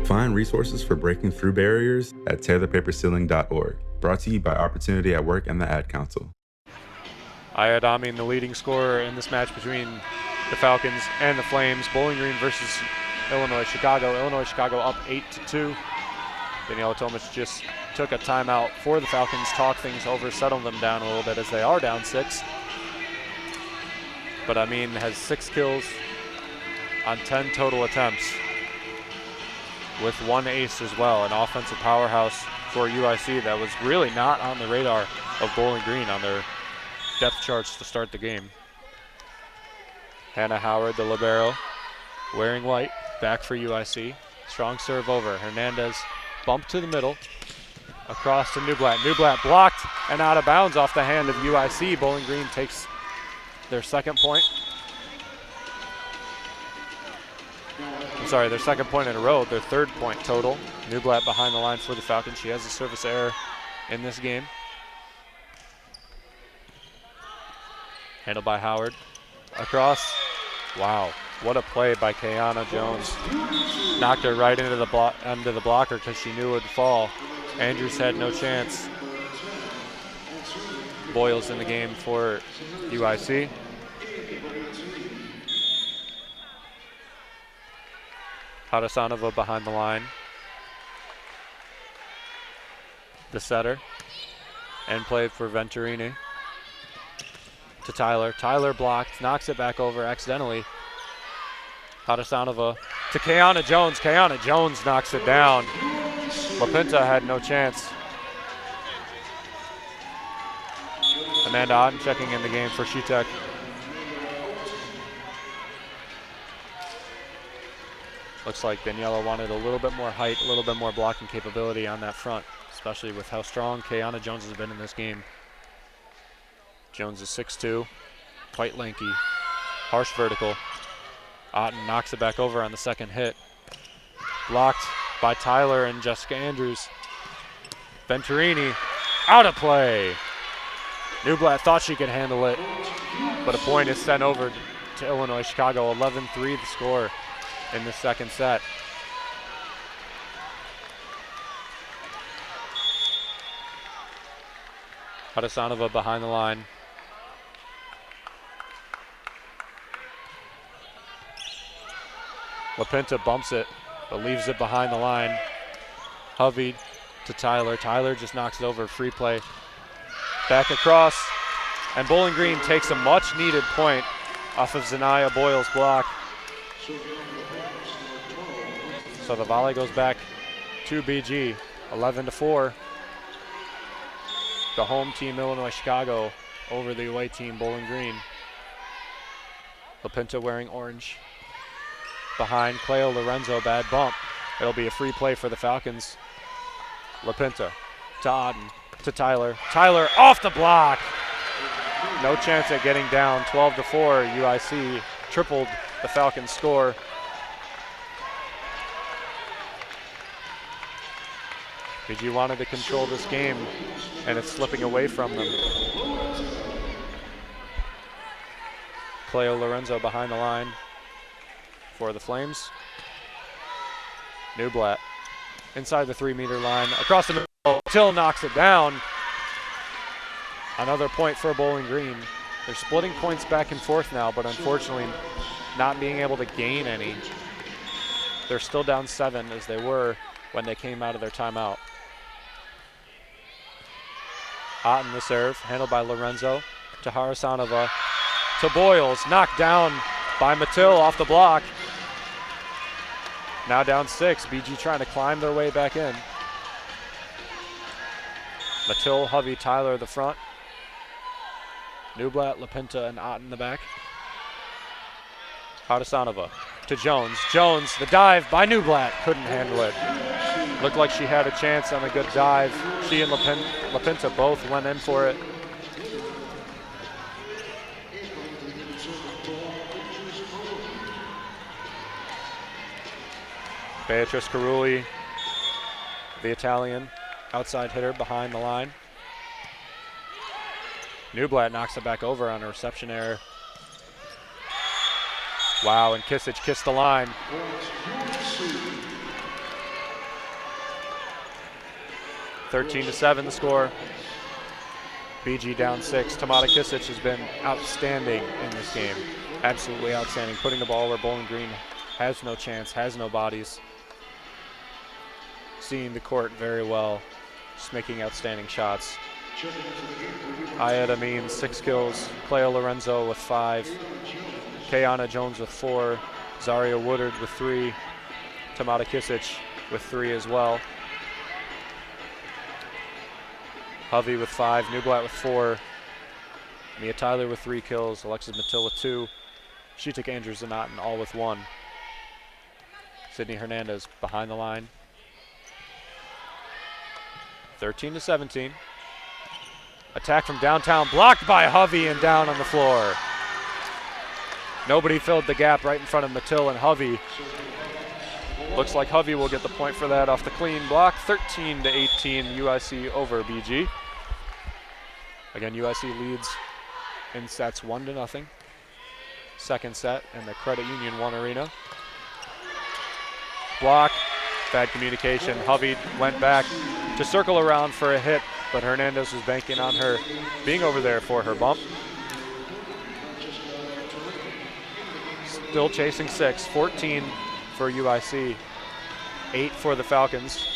Find resources for breaking through barriers at tearthepaperceiling.org. Brought to you by Opportunity at Work and the Ad Council. Ayad Amin, the leading scorer in this match between the Falcons and the Flames. Bowling Green versus Illinois Chicago. Illinois Chicago up 8-2. Daniela Tomic just took a timeout for the Falcons, talk things over, settle them down a little bit as they are down 6. But Amin has 6 kills on 10 total attempts, with 1 ace as well. An offensive powerhouse for UIC that was really not on the radar of Bowling Green on their depth charts to start the game. Hannah Howard, the libero, wearing white, back for UIC. Strong serve over. Hernandez bumped to the middle, across to Newblatt. Newblatt blocked and out of bounds off the hand of UIC. Bowling Green takes their second point. Their second point in a row, their 3rd point total. Newblatt behind the line for the Falcons. She has a service error in this game. Handled by Howard. Across. Wow, what a play by Kayana Jones. Knocked her right into the blocker because she knew it would fall. Andrews had no chance. Boyle's in the game for UIC. Hadasanova behind the line. The setter. And played for Venturini. To Tyler. Tyler blocked, knocks it back over accidentally. Hadasanova to Kayana Jones. Kayana Jones knocks it down. LaPinta had no chance. Amanda Otten checking in the game for Shitek. Looks like Daniela wanted a little bit more height, a little bit more blocking capability on that front, especially with how strong Kayana Jones has been in this game. Jones is 6'2", quite lanky, harsh vertical. Otten knocks it back over on the second hit. Blocked by Tyler and Jessica Andrews. Venturini out of play. Newblatt thought she could handle it, but a point is sent over to Illinois Chicago. 11-3 the score in the second set. Hadasanova behind the line. LaPinta bumps it, but leaves it behind the line. Hovey to Tyler. Tyler just knocks it over, free play. Back across, and Bowling Green takes a much-needed point off of Zanaya Boyle's block. So the volley goes back to BG, 11-4. The home team, Illinois Chicago, over the away team, Bowling Green. LaPinta wearing orange. Behind Cleo Lorenzo, bad bump. It'll be a free play for the Falcons. LaPinta to Otten, to Tyler. Tyler off the block. No chance at getting down. 12-4. UIC tripled the Falcons' score. BG wanted to control this game, and it's slipping away from them. Cleo Lorenzo behind the line for the Flames. Newblatt inside the 3-meter line, across the middle, Till knocks it down. Another point for Bowling Green. They're splitting points back and forth now, but unfortunately not being able to gain any. They're still down 7 as they were when they came out of their timeout. Otten the serve, handled by Lorenzo to to Harasanova, to Boyles, knocked down by Mattil off the block. Now down 6, BG trying to climb their way back in. Mattil, Hovey, Tyler at the front. Newblatt, LaPinta, and Ott in the back. Harasanova to Jones. Jones, the dive by Newblatt, couldn't handle it. Looked like she had a chance on a good dive. She and LaPinta both went in for it. Beatrice Carulli, the Italian, outside hitter behind the line. Newblatt knocks it back over on a reception error. Wow, and Kisic kissed the line. (13-7) the score. BG down 6. Tamata Kisic has been outstanding in this game. Absolutely outstanding. Putting the ball where Bowling Green has no chance, has no bodies. Seeing the court very well. Just making outstanding shots. Ayed Amin, 6 kills. Cleo Lorenzo with 5. Kayana Jones with 4. Zaria Woodard with 3. Tamata Kisic with 3 as well. Hovey with 5, Newblatt with 4. Mia Tyler with 3 kills. Alexis Mattil with 2. Sheetik Andrews and Otten all with 1. Sydney Hernandez behind the line. 13-17. Attack from downtown, blocked by Hovey and down on the floor. Nobody filled the gap right in front of Mattil and Hovey. Looks like Hovey will get the point for that off the clean block. 13-18, UIC over BG. Again, UIC leads in sets 1-0. Second set in the Credit Union 1 arena. Block, bad communication. Hovey went back to circle around for a hit, but Hernandez was banking on her being over there for her bump. Still chasing 6, 14 for UIC, 8 for the Falcons.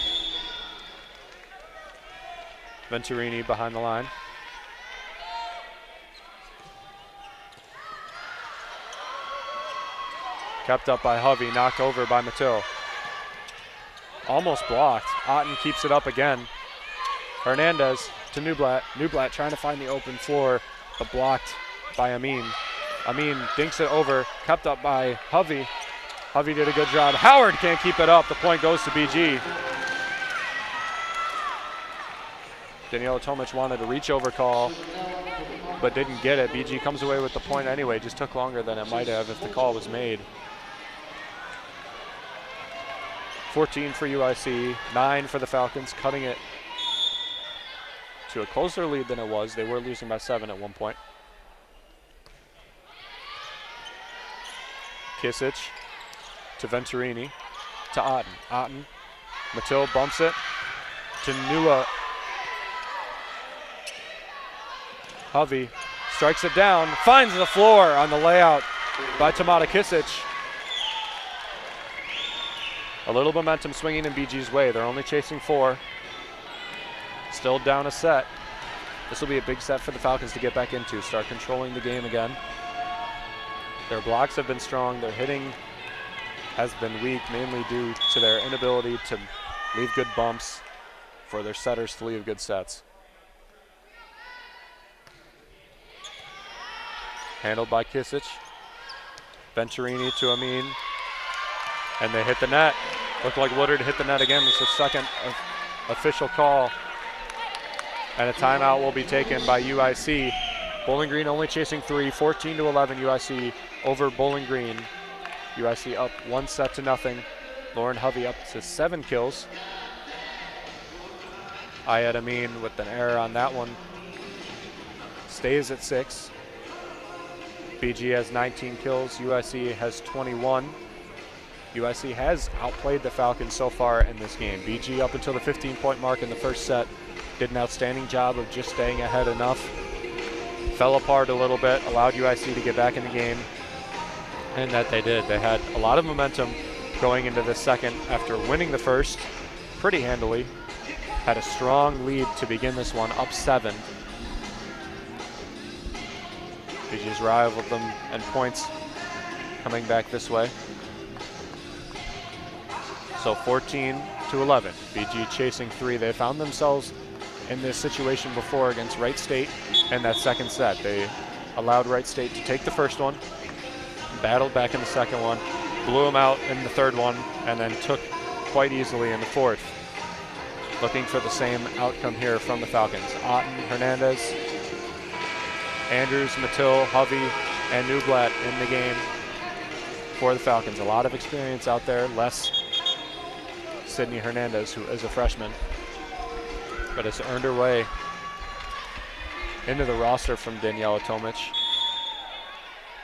Venturini behind the line. Kept up by Hovey, knocked over by Mattil. Almost blocked. Otten keeps it up again. Hernandez to Newblatt. Newblatt trying to find the open floor, but blocked by Amin. Amin dinks it over, kept up by Hovey. Hovey did a good job. Howard can't keep it up. The point goes to BG. Daniela Tomic wanted a reach over call, but didn't get it. BG comes away with the point anyway. Just took longer than it might have if the call was made. 14 for UIC, 9 for the Falcons, cutting it to a closer lead than it was. They were losing by 7 at one point. Kisic to Venturini to Otten. Otten, Mattil bumps it to Nua. Hovey strikes it down, finds the floor on the layout by Tamata Kisic. A little momentum swinging in BG's way. They're only chasing 4. Still down a set. This will be a big set for the Falcons to get back into, start controlling the game again. Their blocks have been strong. Their hitting has been weak, mainly due to their inability to leave good bumps for their setters to leave good sets. Handled by Kisic. Venturini to Amin. And they hit the net. Looked like Woodard hit the net again. It's the second official call. And a timeout will be taken by UIC. Bowling Green only chasing 3, 14-11 UIC over Bowling Green. UIC up 1-0. Lauren Hovey up to 7 kills. Ayed Amin with an error on that one. Stays at 6. BG has 19 kills. UIC has 21. UIC has outplayed the Falcons so far in this game. BG up until the 15-point mark in the first set did an outstanding job of just staying ahead enough. Fell apart a little bit, allowed UIC to get back in the game, and that they did. They had a lot of momentum going into the second after winning the first pretty handily. Had a strong lead to begin this one, up 7. BG's rivaled them in points coming back this way. So 14-11, BG chasing 3. They found themselves in this situation before against Wright State in that second set. They allowed Wright State to take the first one, battled back in the second one, blew them out in the third one, and then took quite easily in the fourth. Looking for the same outcome here from the Falcons. Otten, Hernandez, Andrews, Mattil, Hovey, and Newblatt in the game for the Falcons. A lot of experience out there, less Sydney Hernandez, who is a freshman, but has earned her way into the roster from Daniela Tomic,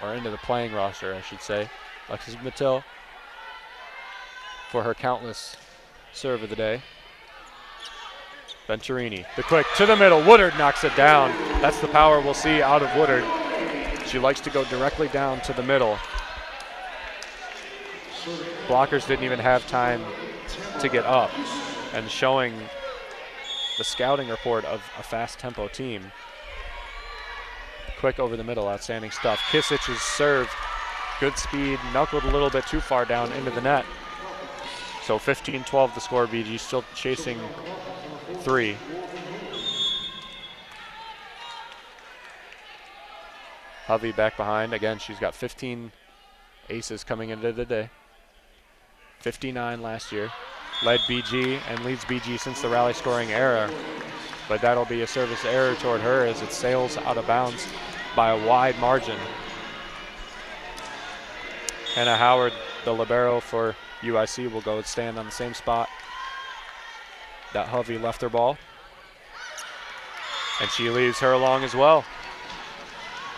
or into the playing roster, I should say. Alexis Mattil for her countless serve of the day. Venturini, the quick to the middle. Woodard knocks it down. That's the power we'll see out of Woodard. She likes to go directly down to the middle. Blockers didn't even have time to get up, and showing the scouting report of a fast tempo team. Quick over the middle, outstanding stuff. Kisic's serve, good speed, knuckled a little bit too far down into the net. So 15-12 the score. BG still chasing 3. Hovey back behind. Again, she's got 15 aces coming into the day. 59 last year. Led BG and leads BG since the rally scoring era. But that'll be a service error toward her as it sails out of bounds by a wide margin. Hannah Howard, the libero for UIC, will go and stand on the same spot that Hovey left her ball. And she leaves her along as well.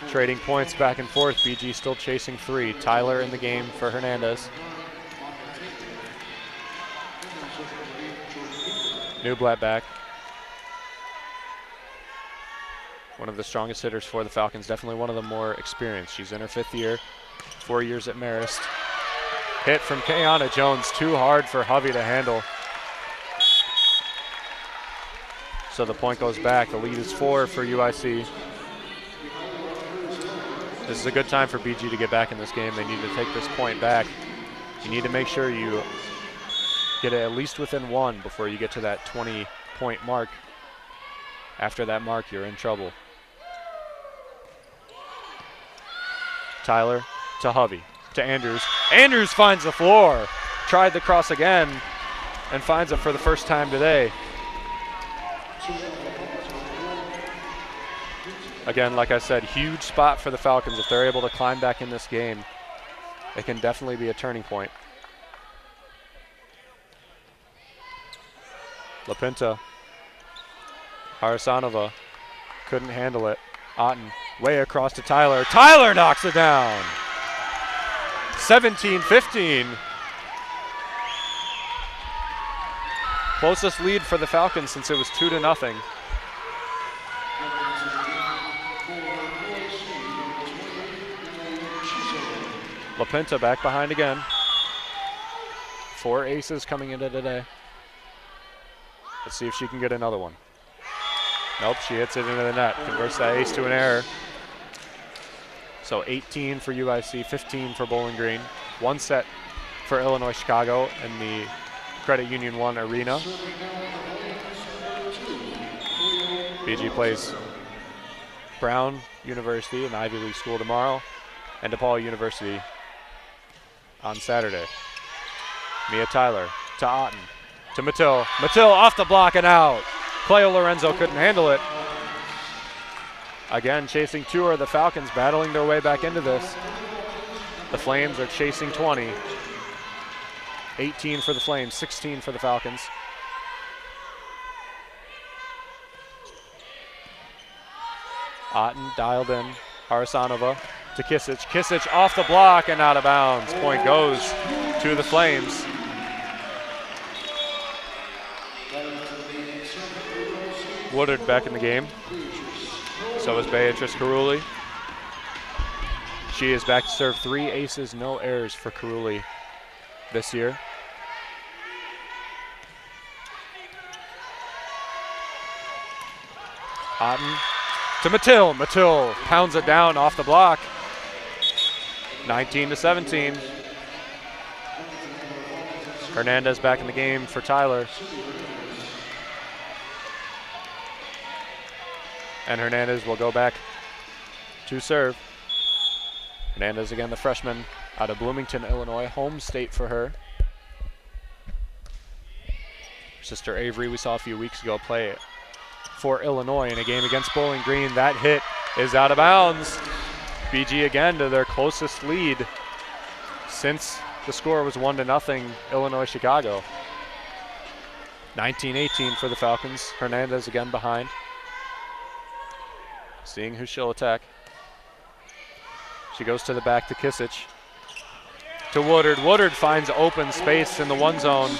Trading points back and forth. BG still chasing 3. Tyler in the game for Hernandez. Newblatt back. One of the strongest hitters for the Falcons. Definitely one of the more experienced. She's in her 5th year. 4 years at Marist. Hit from Kayana Jones. Too hard for Hovey to handle. So the point goes back. The lead is 4 for UIC. This is a good time for BG to get back in this game. They need to take this point back. You need to make sure you get it at least within 1 before you get to that 20-point mark. After that mark, you're in trouble. Tyler to Hovey, to Andrews. Andrews finds the floor. Tried the cross again and finds it for the first time today. Again, like I said, huge spot for the Falcons. If they're able to climb back in this game, it can definitely be a turning point. LaPinta. Harasanova couldn't handle it. Otten way across to Tyler. Tyler knocks it down. 17-15. Closest lead for the Falcons since it was 2-0. LaPinta back behind again. 4 aces coming into today. Let's see if she can get another one. Nope, she hits it into the net. Converts that ace to an error. So 18 for UIC, 15 for Bowling Green. 1 set for Illinois Chicago in the Credit Union 1 arena. BG plays Brown University, an Ivy League school, tomorrow, and DePaul University on Saturday. Mia Tyler to Otten, to Mattil. Mattil off the block and out. Cleo Lorenzo couldn't handle it. Again, chasing 2 are the Falcons, battling their way back into this. The Flames are chasing 20. 18 for the Flames, 16 for the Falcons. Otten dialed in. Harasanova to Kisic. Kisic off the block and out of bounds. Point goes to the Flames. Woodard back in the game. So is Beatrice Carulli. She is back to serve 3 aces, no errors for Carulli this year. Otten to Mattil. Mattil pounds it down off the block. 19-17. Hernandez back in the game for Tyler. And Hernandez will go back to serve. Hernandez again, the freshman out of Bloomington, Illinois, home state for her. Her sister Avery, we saw a few weeks ago, play for Illinois in a game against Bowling Green. That hit is out of bounds. BG again to their closest lead since the score was 1-0, Illinois-Chicago. 19-18 for the Falcons. Hernandez again behind. Seeing who she'll attack. She goes to the back to Kisich. To Woodard. Woodard finds open space in the one zone.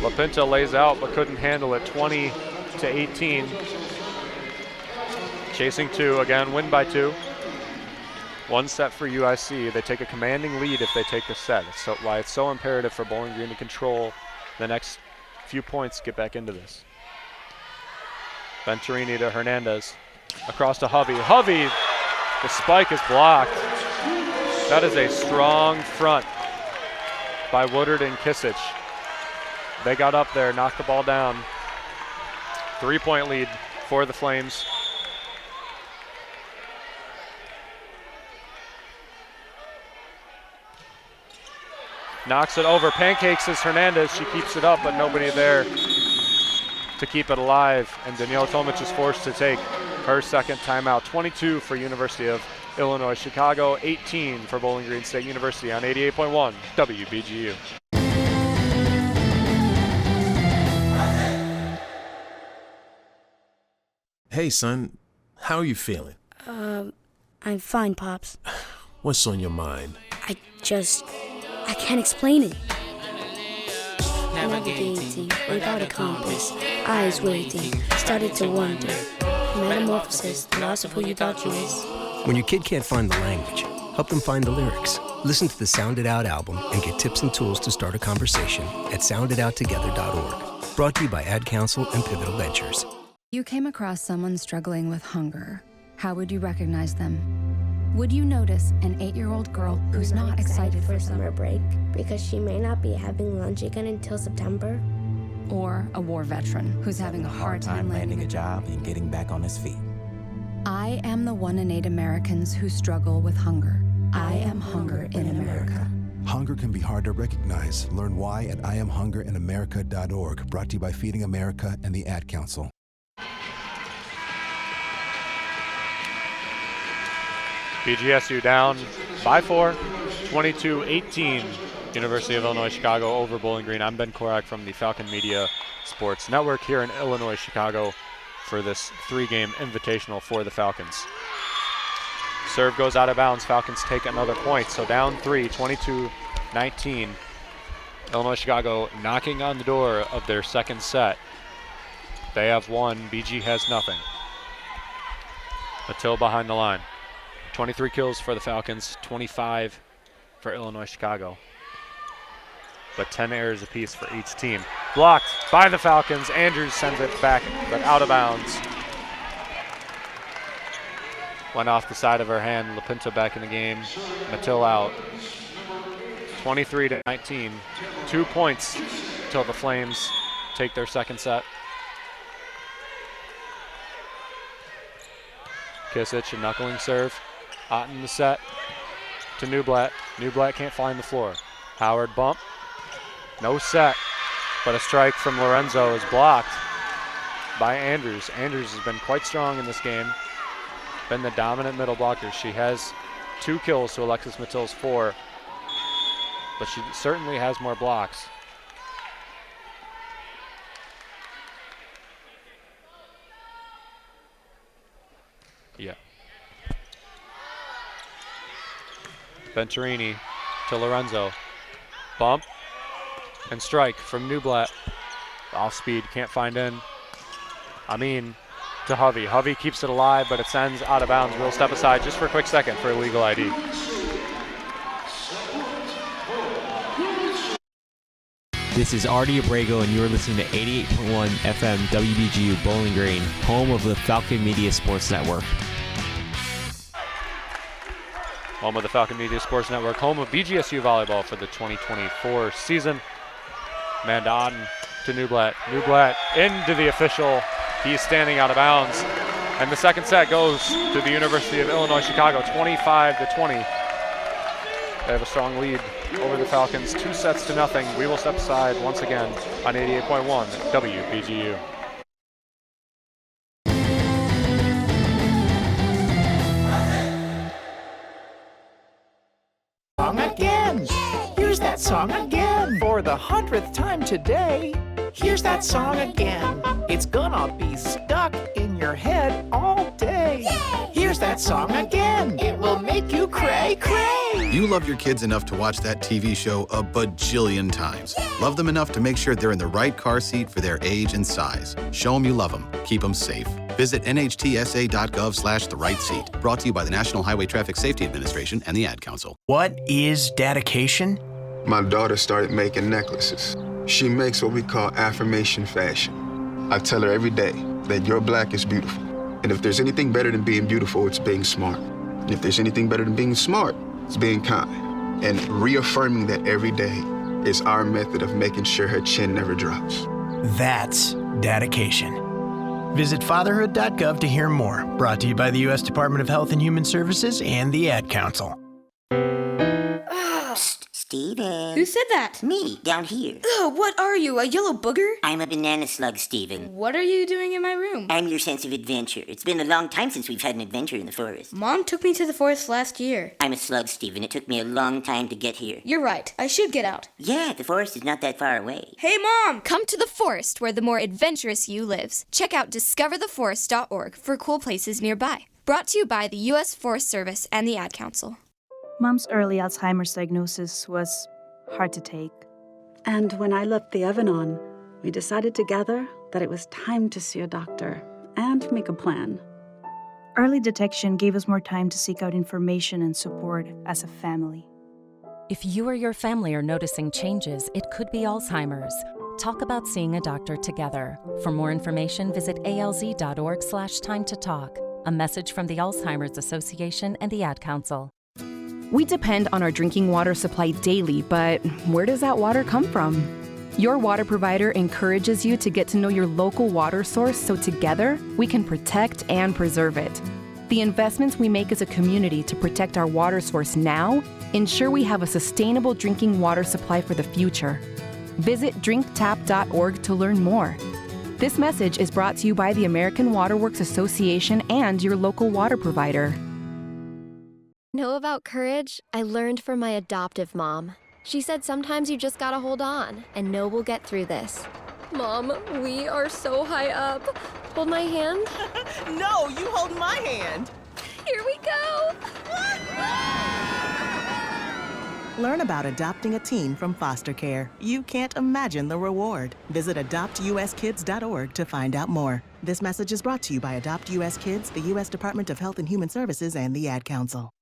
LaPinta lays out but couldn't handle it. 20-18. Chasing two again, win by 2. 1 set for UIC. They take a commanding lead if they take the set. So why it's so imperative for Bowling Green to control the next few points, get back into this. Venturini to Hernandez. Across to Hovey. Hovey, the spike is blocked. That is a strong front by Woodard and Kisich. They got up there, knocked the ball down. 3-point lead for the Flames. Knocks it over, pancakes is Hernandez. She keeps it up, but nobody there to keep it alive. And Danielle Tomic is forced to take her second timeout. 22 for University of Illinois Chicago, 18 for Bowling Green State University on 88.1 WBGU. Hey, son, how are you feeling? I'm fine, Pops. What's on your mind? I can't explain it. Navigating without a compass, eyes waiting, started to wonder. Metamorphosis, the loss of who you thought you was. When your kid can't find the language, help them find the lyrics. Listen to the Sound It Out album and get tips and tools to start a conversation at sounditouttogether.org. Brought to you by Ad Council and Pivotal Ventures. You came across someone struggling with hunger. How would you recognize them? Would you notice an 8-year-old girl who's not excited for summer break because she may not be having lunch again until September? Or a war veteran who's having a hard time landing a job and getting back on his feet? I am the 1 in 8 Americans who struggle with hunger. I am hunger in America. Hunger can be hard to recognize. Learn why at IamHungerInAmerica.org. Brought to you by Feeding America and the Ad Council. BGSU down by 4, 22-18. University of Illinois Chicago over Bowling Green. I'm Ben Korak from the Falcon Media Sports Network here in Illinois, Chicago for this 3-game invitational for the Falcons. Serve goes out of bounds. Falcons take another point. So down 3, 22-19. Illinois Chicago knocking on the door of their second set. They have 1. BG has nothing. Mattil behind the line. 23 kills for the Falcons, 25 for Illinois Chicago. But 10 errors apiece for each team. Blocked by the Falcons. Andrews sends it back, but out of bounds. Went off the side of her hand. LaPinta back in the game. Mattil out. 23-19. 2 points till the Flames take their second set. Kisich, a knuckling serve. Otten the set to Newblatt. Newblatt can't find the floor. Howard bump. No set, but a strike from Lorenzo is blocked by Andrews. Andrews has been quite strong in this game. Been the dominant middle blocker. She has 2 kills to Alexis Mattil's 4, but she certainly has more blocks. Yeah. Venturini to Lorenzo. Bump and strike from Newblatt. Off speed, can't find in. Amin to Hovey. Hovey keeps it alive, but it sends out of bounds. We'll step aside just for a quick second for illegal ID. This is Artie Abrego, and you're listening to 88.1 FM WBGU Bowling Green, home of the Falcon Media Sports Network. Home of the Falcon Media Sports Network, home of BGSU volleyball for the 2024 season. Mandon to Newblatt. Newblatt into the official. He's standing out of bounds. And the second set goes to the University of Illinois Chicago, 25-20. They have a strong lead over the Falcons, 2-0. We will step aside once again on 88.1 WBGU. Song again. Here's that song again. For the 100th time today. Here's that song again. It's gonna be stuck in your head all day. Yay! Here's that song again. It will make you cray cray. You love your kids enough to watch that TV show a bajillion times. Yay! Love them enough to make sure they're in the right car seat for their age and size. Show them you love them. Keep them safe. Visit nhtsa.gov/the-right-seat. Brought to you by the National Highway Traffic Safety Administration and the Ad Council. What is dedication? My daughter started making necklaces. She makes what we call affirmation fashion. I tell her every day that your black is beautiful. And if there's anything better than being beautiful, it's being smart. And if there's anything better than being smart, it's being kind. And reaffirming that every day is our method of making sure her chin never drops. That's dedication. Visit fatherhood.gov to hear more. Brought to you by the U.S. Department of Health and Human Services and the Ad Council. Steven. Who said that? Me, down here. Ugh, what are you, a yellow booger? I'm a banana slug, Steven. What are you doing in my room? I'm your sense of adventure. It's been a long time since we've had an adventure in the forest. Mom took me to the forest last year. I'm a slug, Steven. It took me a long time to get here. You're right. I should get out. Yeah, the forest is not that far away. Hey, Mom! Come to the forest where the more adventurous you lives. Check out discovertheforest.org for cool places nearby. Brought to you by the U.S. Forest Service and the Ad Council. Mom's early Alzheimer's diagnosis was hard to take. And when I left the Evan-On, we decided together that it was time to see a doctor and make a plan. Early detection gave us more time to seek out information and support as a family. If you or your family are noticing changes, it could be Alzheimer's. Talk about seeing a doctor together. For more information, visit alz.org/time to talk. A message from the Alzheimer's Association and the Ad Council. We depend on our drinking water supply daily, but where does that water come from? Your water provider encourages you to get to know your local water source so together we can protect and preserve it. The investments we make as a community to protect our water source now ensure we have a sustainable drinking water supply for the future. Visit drinktap.org to learn more. This message is brought to you by the American Water Works Association and your local water provider. Know about courage? I learned from my adoptive mom. She said sometimes you just gotta hold on and know we'll get through this. Mom, we are so high up. Hold my hand. No, you hold my hand. Here we go. Learn about adopting a teen from foster care. You can't imagine the reward. Visit adoptuskids.org to find out more. This message is brought to you by Adopt U.S. Kids, the U.S. Department of Health and Human Services, and the Ad Council.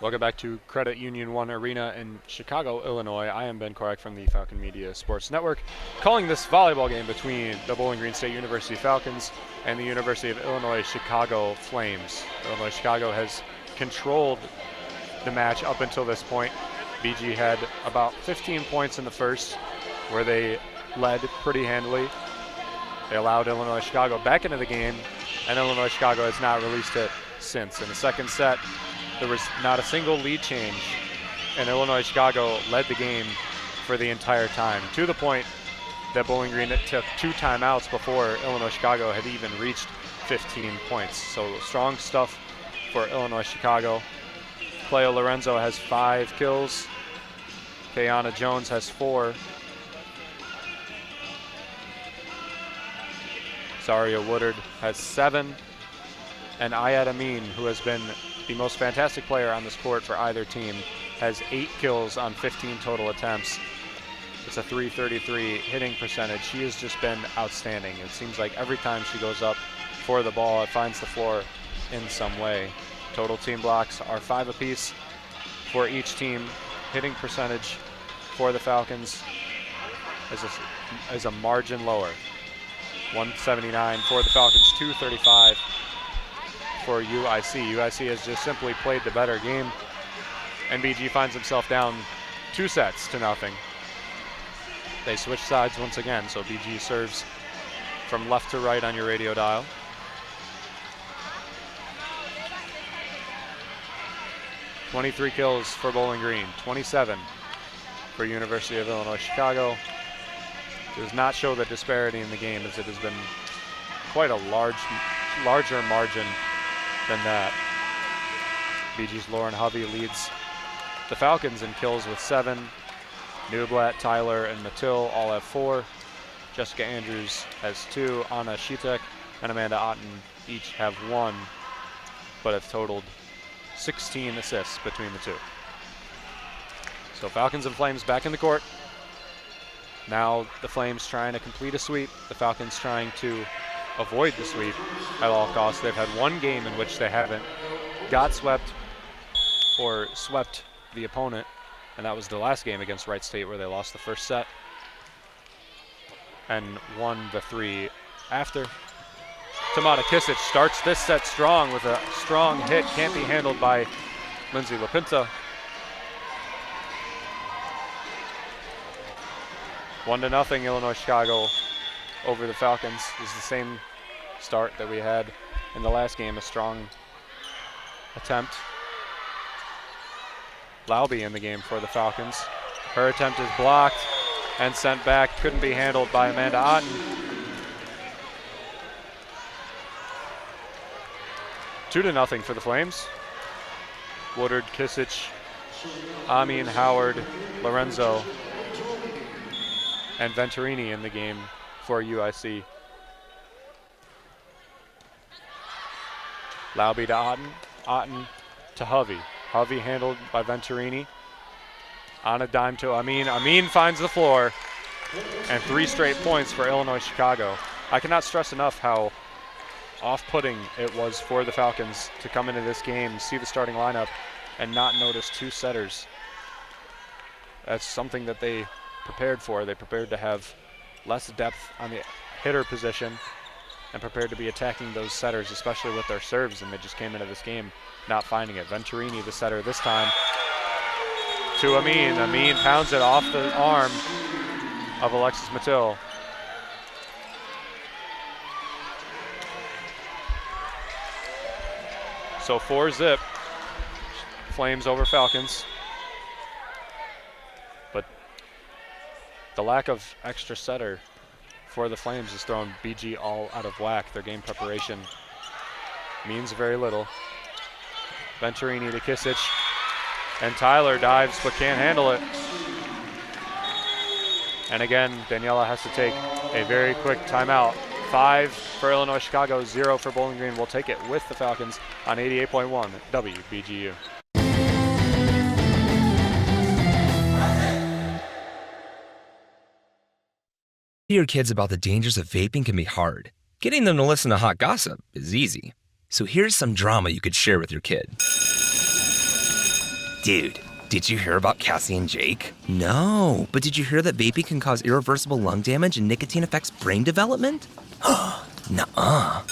Welcome back to Credit Union 1 Arena in Chicago, Illinois. I am Ben Korak from the Falcon Media Sports Network, calling this volleyball game between the Bowling Green State University Falcons and the University of Illinois Chicago Flames. Illinois Chicago has controlled the match up until this point. BG had about 15 points in the first, where they led pretty handily. They allowed Illinois Chicago back into the game, and Illinois Chicago has not released it since. In the second set, there was not a single lead change, and Illinois Chicago led the game for the entire time, to the point that Bowling Green took 2 timeouts before Illinois Chicago had even reached 15 points. So strong stuff for Illinois Chicago. Cleo Lorenzo has 5 kills. Kayana Jones has 4. Zaria Woodard has 7. And Ayad Amin, who has been the most fantastic player on this court for either team, has 8 kills on 15 total attempts. It's a .333 hitting percentage. She has just been outstanding. It seems like every time she goes up for the ball, it finds the floor in some way. Total team blocks are 5 apiece for each team. Hitting percentage for the Falcons is a margin lower. 179 for the Falcons, 235 for UIC. UIC has just simply played the better game, and BG finds himself down 2 sets to nothing. They switch sides once again, so BG serves from left to right on your radio dial. "23 kills for Bowling Green, 27 for University of Illinois Chicago. Does not show the disparity in the game, as it has been quite a larger margin than that. BG's Lauren Hovey leads the Falcons in kills with 7. Newblatt, Tyler, and Mattil all have 4. Jessica Andrews has 2. Anna Shitek and Amanda Otten each have 1, but have totaled 16 assists between the two. So Falcons and Flames back in the court. Now the Flames trying to complete a sweep. The Falcons trying to avoid the sweep at all costs. They've had 1 game in which they haven't got swept or swept the opponent, and that was the last game against Wright State, where they lost the first set and won the 3 after. Tamata Kisic starts this set strong with a strong hit. Can't be handled by Lindsay LaPinta. 1-0 Illinois Chicago over the Falcons. This is the same start that we had in the last game, a strong attempt. Laube in the game for the Falcons. Her attempt is blocked and sent back. Couldn't be handled by Amanda Otten. 2-0 for the Flames. Woodard, Kisic, Amin, Howard, Lorenzo, and Venturini in the game for UIC. Laube to Otten, Otten to Hovey. Hovey handled by Venturini. On a dime to Amin. Amin finds the floor, and 3 straight points for Illinois Chicago. I cannot stress enough how off-putting it was for the Falcons to come into this game, see the starting lineup, and not notice 2 setters. That's something that they prepared for. They prepared to have less depth on the hitter position and prepared to be attacking those setters, especially with their serves, and they just came into this game not finding it. Venturini, the setter this time, to Amin. Amin pounds it off the arm of Alexis Mattil. So 4-0, Flames over Falcons. But the lack of extra setter for the Flames has thrown BG all out of whack. Their game preparation means very little. Venturini to Kisic, and Tyler dives but can't handle it. And again, Daniela has to take a very quick timeout. 5 for Illinois Chicago, 0 for Bowling Green. We'll take it with the Falcons on 88.1 WBGU. Your kids about the dangers of vaping can be hard. Getting them to listen to hot gossip is easy. So here's some drama you could share with your kid. Dude, did you hear about Cassie and Jake? No, but did you hear that vaping can cause irreversible lung damage and nicotine affects brain development? Nuh-uh.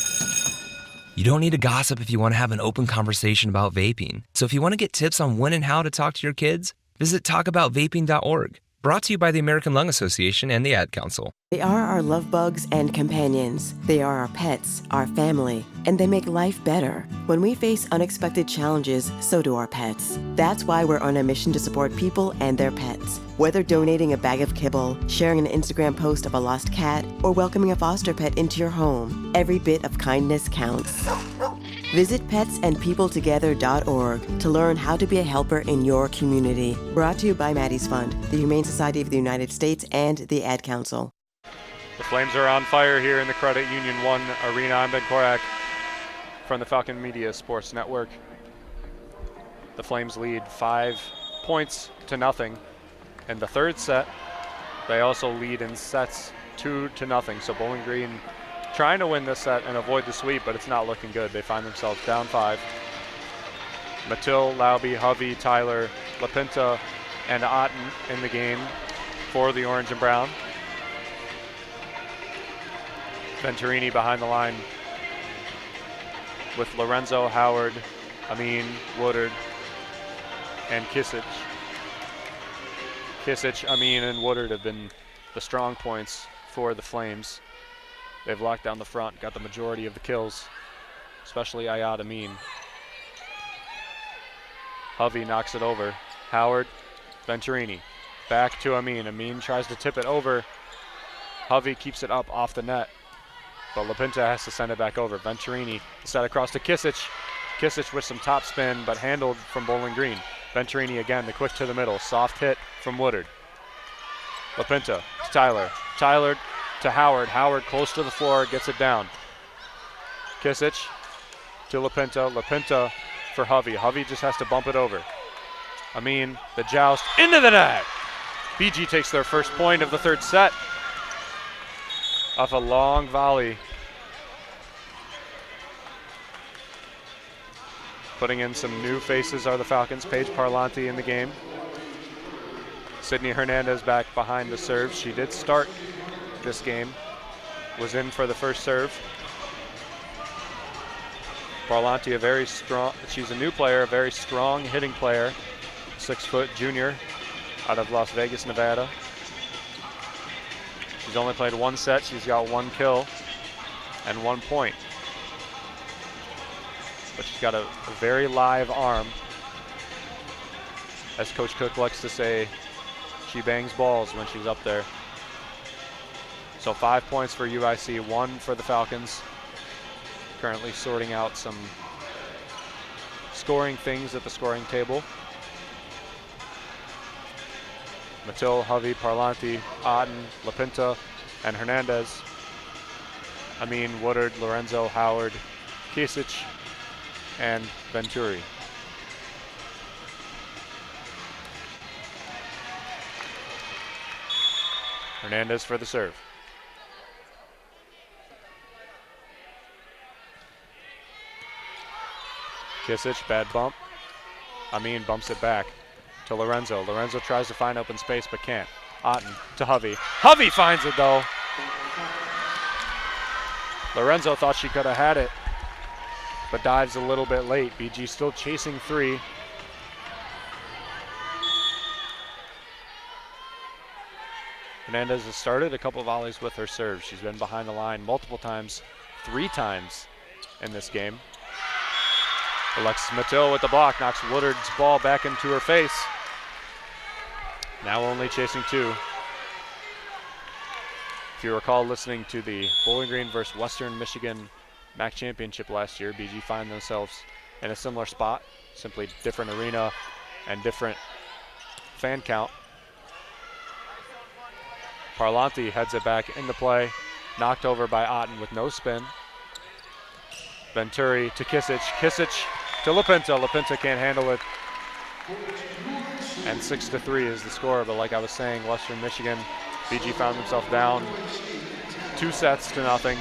You don't need to gossip if you want to have an open conversation about vaping. So if you want to get tips on when and how to talk to your kids, visit talkaboutvaping.org. Brought to you by the American Lung Association and the Ad Council. They are our love bugs and companions. They are our pets, our family, and they make life better. When we face unexpected challenges, so do our pets. That's why we're on a mission to support people and their pets. Whether donating a bag of kibble, sharing an Instagram post of a lost cat, or welcoming a foster pet into your home, every bit of kindness counts. Visit petsandpeopletogether.org to learn how to be a helper in your community. Brought to you by Maddie's Fund, the Humane Society of the United States, and the Ad Council. The Flames are on fire here in the Credit Union 1 Arena. I'm Ben Korak from the Falcon Media Sports Network. The Flames lead 5 points to nothing in the third set. They also lead in sets 2-0. So Bowling Green trying to win this set and avoid the sweep, but it's not looking good. They find themselves down 5. Mattil, Laube, Hovey, Tyler, LaPinta, and Otten in the game for the Orange and Brown. Venturini behind the line with Lorenzo, Howard, Amin, Woodard, and Kisic. Kisic, Amin, and Woodard have been the strong points for the Flames. They've locked down the front, got the majority of the kills, especially Ayad Amin. Hovey knocks it over. Howard, Venturini, back to Amin. Amin tries to tip it over. Hovey keeps it up off the net, but LaPinta has to send it back over. Venturini set across to Kisic. Kisic with some top spin, but handled from Bowling Green. Venturini again, the quick to the middle. Soft hit from Woodard. LaPinta to Tyler. Tyler to Howard. Howard close to the floor, gets it down. Kisic to LaPinta. LaPinta for Hovey. Hovey just has to bump it over. Amin, the joust, into the net! BG takes their first point of the third set off a long volley. Putting in some new faces are the Falcons. Paige Parlanti in the game. Sydney Hernandez back behind the serve. She did start this game. Was in for the first serve. Parlanti, a very strong, she's a new player, a very strong hitting player. 6-foot junior out of Las Vegas, Nevada. She's only played one set. She's got 1 kill and 1 point. But she's got a very live arm. As Coach Cook likes to say, she bangs balls when she's up there. So 5 points for UIC, 1 for the Falcons. Currently sorting out some scoring things at the scoring table. Matil, Hovey, Parlanti, Otten, LaPinta, and Hernandez. Amin, Woodard, Lorenzo, Howard, Kisic, and Venturi. Hernandez for the serve. Kisic, bad bump. Amin bumps it back to Lorenzo. Lorenzo tries to find open space but can't. Otten to Hovey. Hovey finds it though. Lorenzo thought she could have had it, but dives a little bit late. BG still chasing 3. Hernandez has started a couple volleys with her serve. She's been behind the line multiple times, 3 times in this game. Alexis Matil with the block, knocks Woodard's ball back into her face. Now only chasing 2. If you recall listening to the Bowling Green versus Western Michigan MAC Championship last year, BG find themselves in a similar spot, simply different arena and different fan count. Parlanti heads it back into play, knocked over by Otten with no spin. Venturi to Kisic. Kisic to LaPinta. LaPinta can't handle it. And 6-3 is the score. But like I was saying, Western Michigan, BG found himself down 2-0.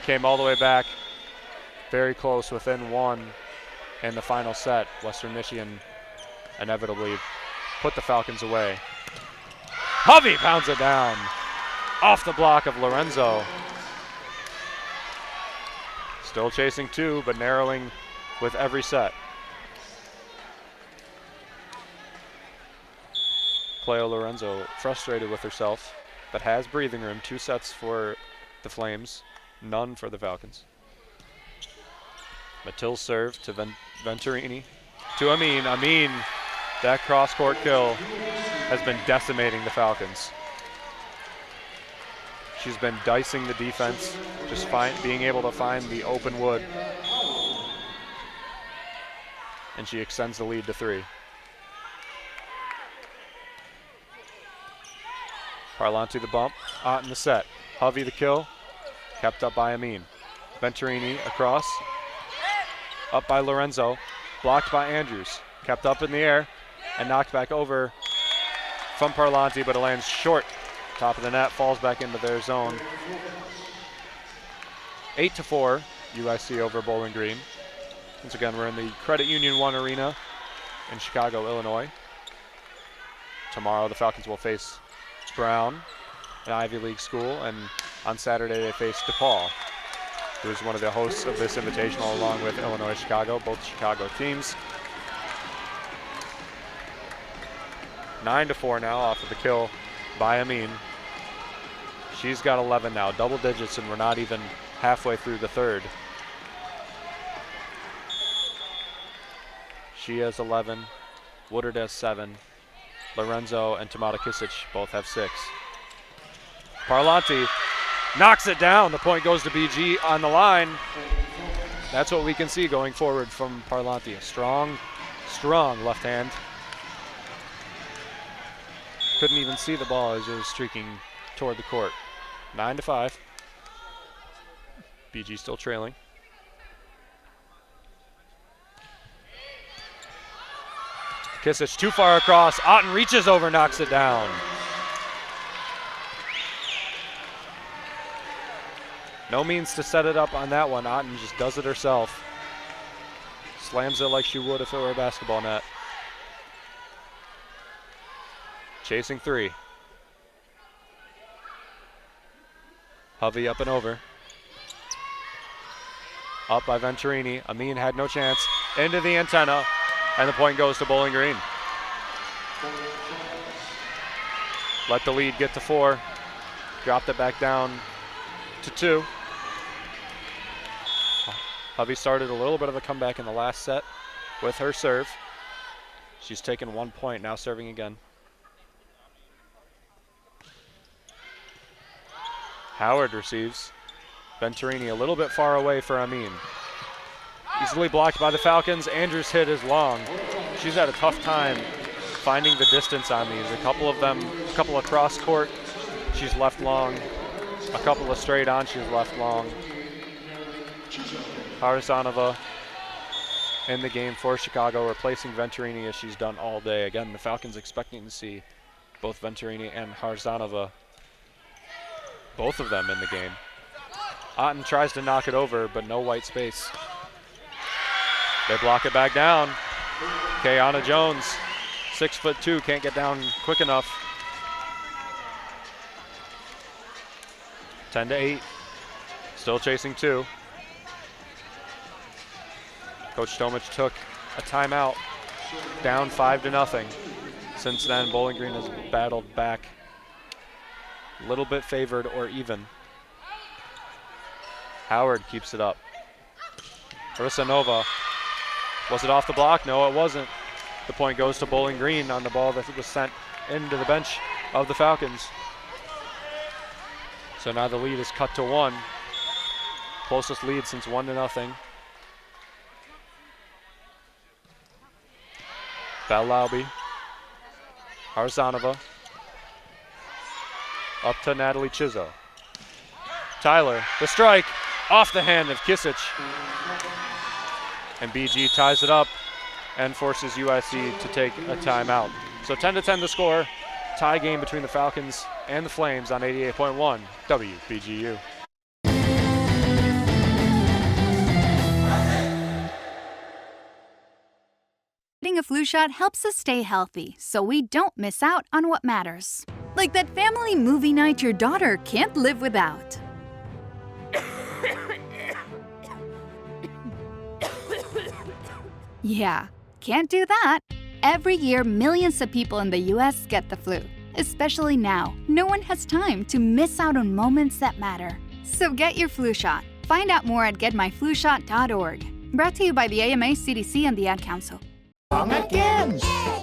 Came all the way back. Very close, within 1 in the final set. Western Michigan inevitably put the Falcons away. Hovey pounds it down off the block of Lorenzo. Still chasing 2, but narrowing with every set. Cleo Lorenzo frustrated with herself, but has breathing room. 2 sets for the Flames, none for the Falcons. Matil serve to Venturini, to Amin. Amin, that cross-court kill has been decimating the Falcons. She's been dicing the defense, just being able to find the open wood. And she extends the lead to 3. Parlanti the bump, Otten the set. Hovey the kill, kept up by Amin. Venturini across, up by Lorenzo, blocked by Andrews. Kept up in the air and knocked back over from Parlanti, but it lands short. Top of the net, falls back into their zone. 8-4, UIC over Bowling Green. Once again, we're in the Credit Union 1 Arena in Chicago, Illinois. Tomorrow, the Falcons will face Brown, an Ivy League school, and On Saturday, they faced DePaul, who is one of the hosts of this invitational along with Illinois Chicago, both Chicago teams. 9-4 now off of the kill by Amin. She's got 11 now, double digits, and we're not even halfway through the third. She has 11, Woodard has 7, Lorenzo and Tamata Kisic both have 6. Parlanti knocks it down. The point goes to BG on the line. That's what we can see going forward from Parlanti. A strong, strong left hand. Couldn't even see the ball as it was streaking toward the court. 9-5. BG still trailing. Kisic too far across. Otten reaches over, knocks it down. No means to set it up on that one. Otten just does it herself. Slams it like she would if it were a basketball net. Chasing 3. Hovey up and over. Up by Venturini. Amin had no chance. Into the antenna. And the point goes to Bowling Green. Let the lead get to 4. Dropped it back down to 2. Hovey started a little bit of a comeback in the last set with her serve. She's taken 1 point, now serving again. Howard receives. Venturini a little bit far away for Amin. Easily blocked by the Falcons. Andrews' hit is long. She's had a tough time finding the distance on these. A couple of them, a couple of cross court, she's left long. A couple of straight on, she's left long. Harzanova in the game for Chicago, replacing Venturini as she's done all day. Again, the Falcons expecting to see both Venturini and Harzanova, both of them in the game. Otten tries to knock it over, but no white space. They block it back down. Kayana Jones, 6'2", can't get down quick enough. 10-8, still chasing 2. Coach Tomich took a timeout, down 5-0. Since then, Bowling Green has battled back, a little bit favored or even. Howard keeps it up. Marissa Nova, was it off the block? No, it wasn't. The point goes to Bowling Green on the ball that was sent into the bench of the Falcons. So now the lead is cut to 1. Closest lead since 1-0. Bellaubi, Harzanova, up to Natalie Chizzo. Tyler, the strike, off the hand of Kisic. And BG ties it up and forces UIC to take a timeout. So 10-10 the score. Tie game between the Falcons and the Flames on 88.1 WBGU. Getting a flu shot helps us stay healthy, so we don't miss out on what matters. Like that family movie night your daughter can't live without. Yeah, can't do that. Every year, millions of people in the US get the flu. Especially now, no one has time to miss out on moments that matter. So get your flu shot. Find out more at getmyflushot.org. Brought to you by the AMA, CDC, and the Ad Council. Song again.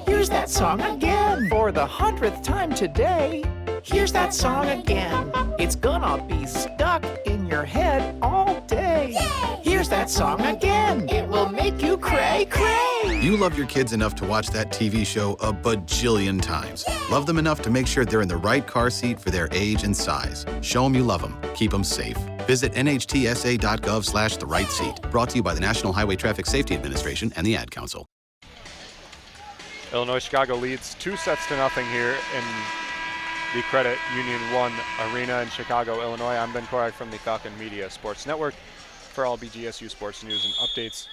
Here's that song again. For the 100th time today. Here's that song again. It's gonna be stuck in your head all day. Here's that song again. It will make you cray cray. You love your kids enough to watch that TV show a bajillion times. Love them enough to make sure they're in the right car seat for their age and size. Show them you love them. Keep them safe. Visit nhtsa.gov/the-right-seat. Brought to you by the National Highway Traffic Safety Administration and the Ad Council. Illinois Chicago leads 2-0 here in the Credit Union 1 Arena in Chicago, Illinois. I'm Ben Korak from the Falcon Media Sports Network. For all BGSU sports news and updates,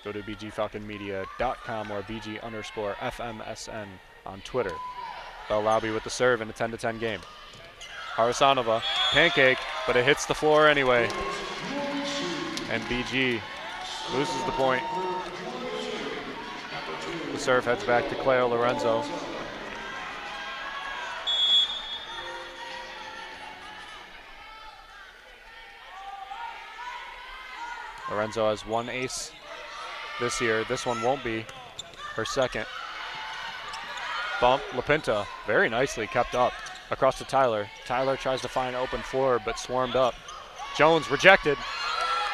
go to bgfalconmedia.com or BG_FMSN on Twitter. Bellaubi with the serve in a 10-10 game. Harasanova, pancake, but it hits the floor anyway. And BG loses the point. The serve heads back to Cleo Lorenzo. Lorenzo has one ace this year. This one won't be her second. Bump, LaPinta, very nicely kept up. Across to Tyler. Tyler tries to find open floor, but swarmed up. Jones rejected,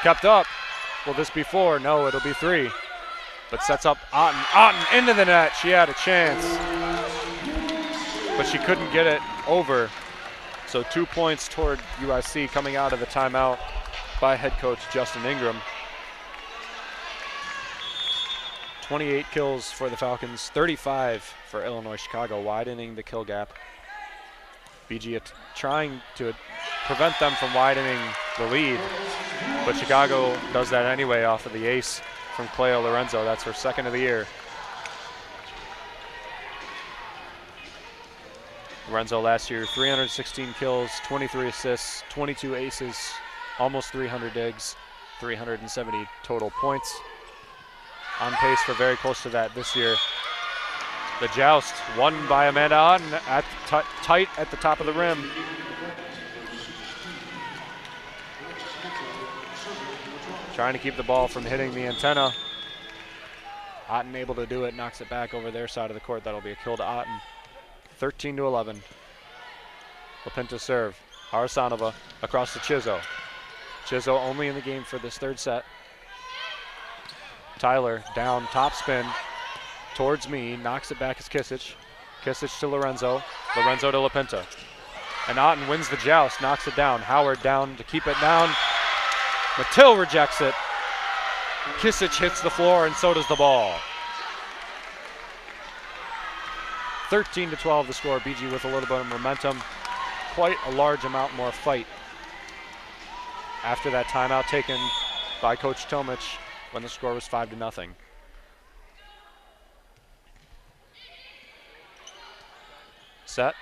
kept up. Will this be 4? No, it'll be 3. But sets up Otten. Otten into the net. She had a chance, but she couldn't get it over. So 2 points toward UIC coming out of the timeout by head coach Justin Ingram. 28 kills for the Falcons, 35 for Illinois Chicago, widening the kill gap. BG trying to prevent them from widening the lead, but Chicago does that anyway off of the ace from Cleo Lorenzo. That's her second of the year. Lorenzo last year, 316 kills, 23 assists, 22 aces, almost 300 digs, 370 total points. On pace for very close to that this year. The joust won by Amanda Otten at tight at the top of the rim. Trying to keep the ball from hitting the antenna. Otten able to do it, knocks it back over their side of the court. That'll be a kill to Otten. 13-11. LaPinta serve. Harasanova across to Chizzo. Chizzo only in the game for this third set. Tyler down, top spin towards me, knocks it back as Kisic. Kisic to Lorenzo. Lorenzo to LaPinta. And Otten wins the joust, knocks it down. Howard down to keep it down. Mattil rejects it. Kisic hits the floor, and so does the ball. 13-12 the score. BG with a little bit of momentum. Quite a large amount more fight after that timeout taken by Coach Tomich when the score was 5-0. Set.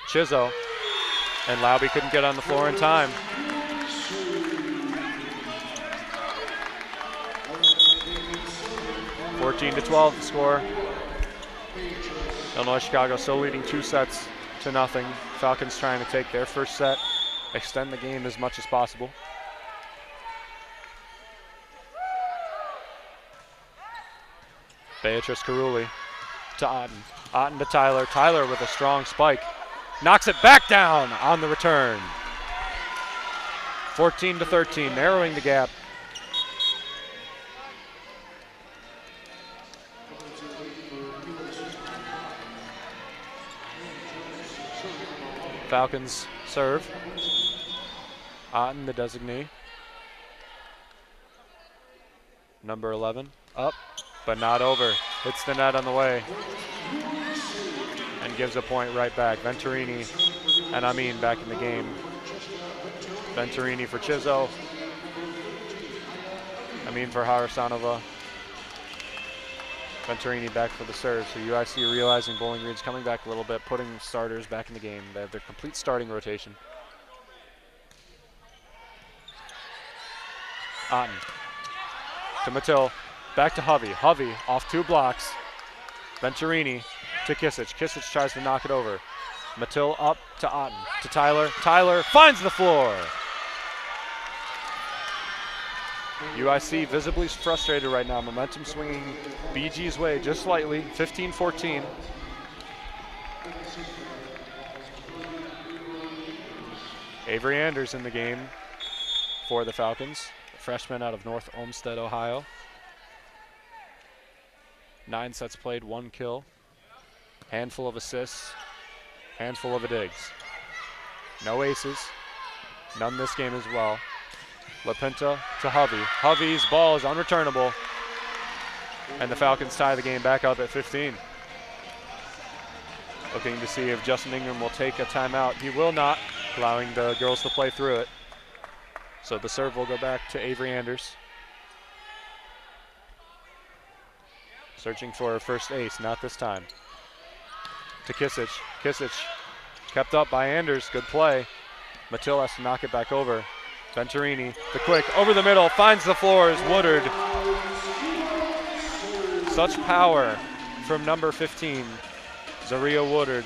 Chizzo. And Laube couldn't get on the floor in time. (14-12) the score. Illinois Chicago still leading 2-0. Falcons trying to take their first set, extend the game as much as possible. Beatrice Carulli to Otten. Otten to Tyler. Tyler with a strong spike. Knocks it back down on the return. 14-13, narrowing the gap. Falcons serve. Otten, the designee. Number 11, up, but not over. Hits the net on the way. And gives a point right back. Venturini and Amin back in the game. Venturini for Chizzo. Amin for Harasanova. Venturini back for the serve. So UIC realizing Bowling Green's coming back a little bit, putting starters back in the game. They have their complete starting rotation. Otten to Mattil. Back to Hovey. Hovey off 2 blocks. Venturini to Kisic. Kisic tries to knock it over. Mattil up to Otten. To Tyler. Tyler finds the floor. UIC visibly frustrated right now. Momentum swinging BG's way just slightly. 15-14. Avery Anders in the game for the Falcons. A freshman out of North Olmsted, Ohio. 9 sets played, 1 kill. Handful of assists, handful of digs. No aces, none this game as well. LaPinta to Hovey. Hovey's ball is unreturnable. And the Falcons tie the game back up at 15. Looking to see if Justin Ingram will take a timeout. He will not, allowing the girls to play through it. So the serve will go back to Avery Anders. Searching for her first ace, not this time. To Kisic. Kisic Kept up by Anders, good play. Mattil has to knock it back over. Venturini, the quick, over the middle, finds the floors, Woodard. Such power from number 15, Zaria Woodard.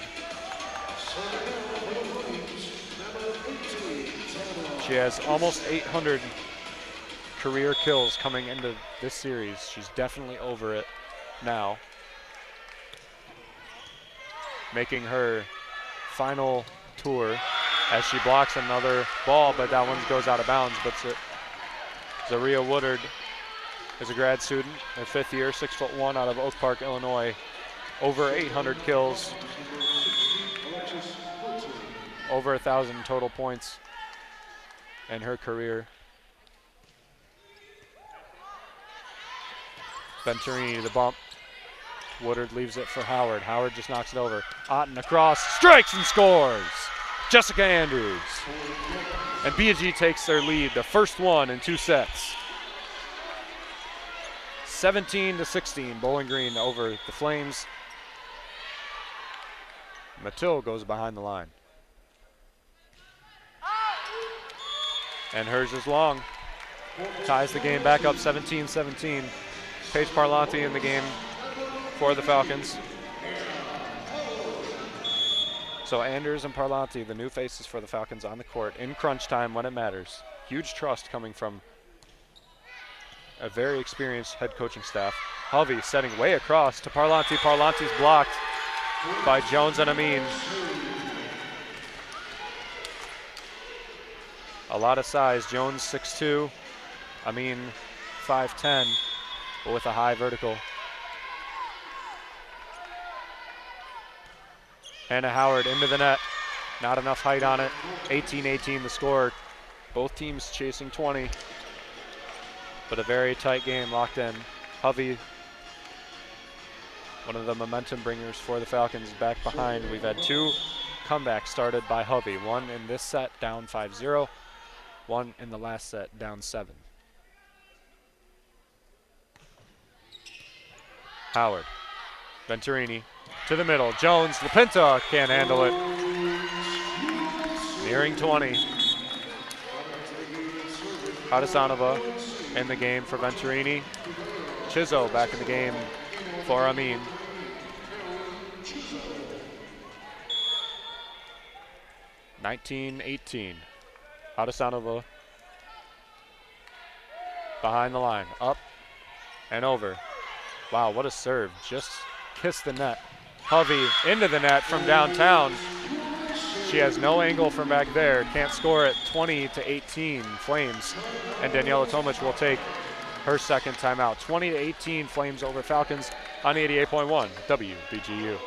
She has almost 800 career kills coming into this series. She's definitely over it now. Making her final tour as she blocks another ball, but that one goes out of bounds. But Zaria Woodard is a grad student, her 5th year, 6'1", out of Oak Park, Illinois. Over 800 kills, over 1,000 total points in her career. Venturini, the bump. Woodard leaves it for Howard. Howard just knocks it over. Otten across, strikes and scores. Jessica Andrews. And BG takes their lead, the first one in 2 sets. 17-16, Bowling Green over the Flames. Mattil goes behind the line. And hers is long. Ties the game back up 17-17. Paige Parlanti in the game for the Falcons. So Anders and Parlanti, the new faces for the Falcons on the court in crunch time when it matters. Huge trust coming from a very experienced head coaching staff. Hovey setting way across to Parlanti. Parlanti's blocked by Jones and Amin. A lot of size. Jones 6'2", Amin 5'10", but with a high vertical. Hannah Howard into the net. Not enough height on it. 18-18 the score. Both teams chasing 20. But a very tight game locked in. Hovey, one of the momentum bringers for the Falcons, back behind. We've had 2 comebacks started by Hovey. One in this set, down 5-0. One in the last set, down 7. Howard, Venturini to the middle. Jones, LaPinta can't handle it. Nearing 20. Hadasanova in the game for Venturini. Chizzo back in the game for Amin. (19-18). Hadasanova behind the line, up and over. Wow, what a serve. Just kissed the net. Hovey into the net from downtown. She has no angle from back there. Can't score it. 20-18 Flames. And Daniela Tomic will take her second timeout. 20-18 Flames over Falcons on 88.1 WBGU.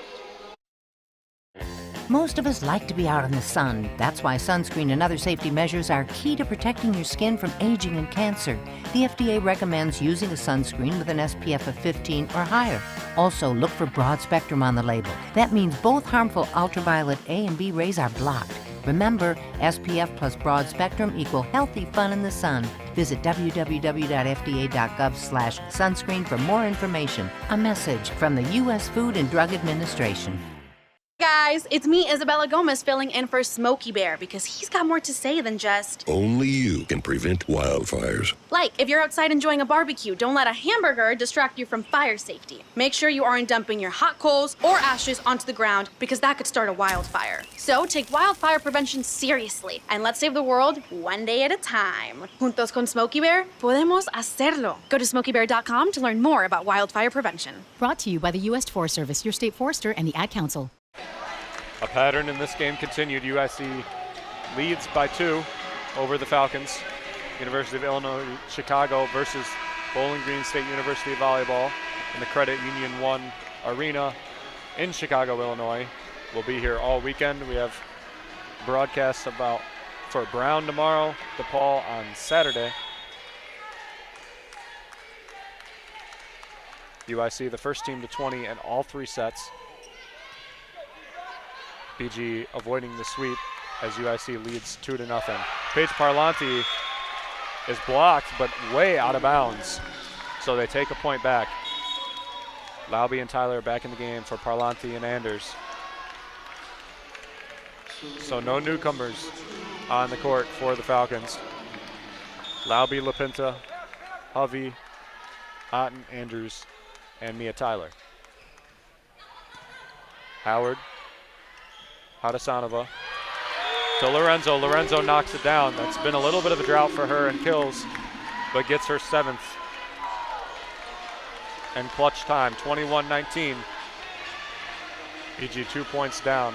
Most of us like to be out in the sun. That's why sunscreen and other safety measures are key to protecting your skin from aging and cancer. The FDA recommends using a sunscreen with an SPF of 15 or higher. Also, look for broad spectrum on the label. That means both harmful ultraviolet A and B rays are blocked. Remember, SPF plus broad spectrum equal healthy fun in the sun. Visit www.fda.gov/sunscreen for more information. A message from the U.S. Food and Drug Administration. Guys, it's me, Isabella Gomez, filling in for Smokey Bear because he's got more to say than just... Only you can prevent wildfires. Like, if you're outside enjoying a barbecue, don't let a hamburger distract you from fire safety. Make sure you aren't dumping your hot coals or ashes onto the ground because that could start a wildfire. So take wildfire prevention seriously and let's save the world one day at a time. Juntos con Smokey Bear, podemos hacerlo. Go to smokeybear.com to learn more about wildfire prevention. Brought to you by the U.S. Forest Service, your state forester, and the Ad Council. A pattern in this game continued. UIC leads by 2 over the Falcons. University of Illinois Chicago versus Bowling Green State University volleyball in the Credit Union 1 Arena in Chicago, Illinois. We'll be here all weekend. We have broadcasts for Brown tomorrow, DePaul on Saturday. UIC the first team to 20 in all 3 sets. BG avoiding the sweep as UIC leads 2-0. Paige Parlanti is blocked, but way out of bounds. So they take a point back. Laube and Tyler are back in the game for Parlanti and Anders. So no newcomers on the court for the Falcons. Laube, LaPinta, Hovey, Otten, Andrews, and Mia Tyler. Howard, Hadasanova to Lorenzo. Lorenzo knocks it down. That's been a little bit of a drought for her in kills, but gets her 7th. And clutch time, 21-19. BG 2 points down.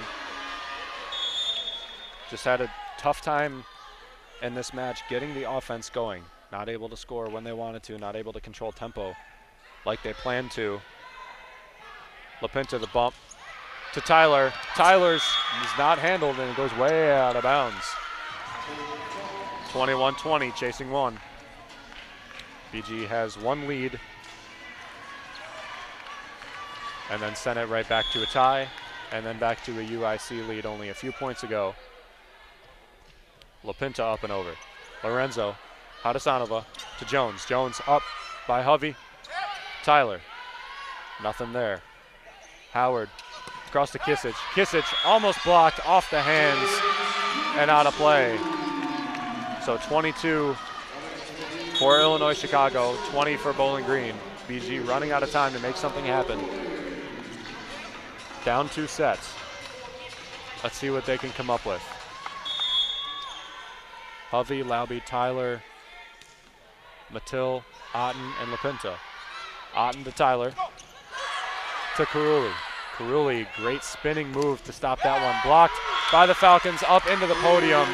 Just had a tough time in this match getting the offense going. Not able to score when they wanted to, not able to control tempo like they planned to. LaPinta the bump to Tyler. Tyler's is not handled and it goes way out of bounds. 21-20, chasing one. BG has one lead and then sent it right back to a tie and then back to a UIC lead only a few points ago. LaPinta up and over. Lorenzo, Hadasanova to Jones. Jones up by Hovey. Tyler, nothing there. Howard across to Kisic. Kisic almost blocked off the hands and out of play. So 22 for Illinois Chicago, 20 for Bowling Green. BG running out of time to make something happen. Down 2 sets. Let's see what they can come up with. Hovey, Laube, Tyler, Mattil, Otten, and LaPinta. Otten to Tyler. To Carulli. Carulli, great spinning move to stop that one. Blocked by the Falcons up into the podium.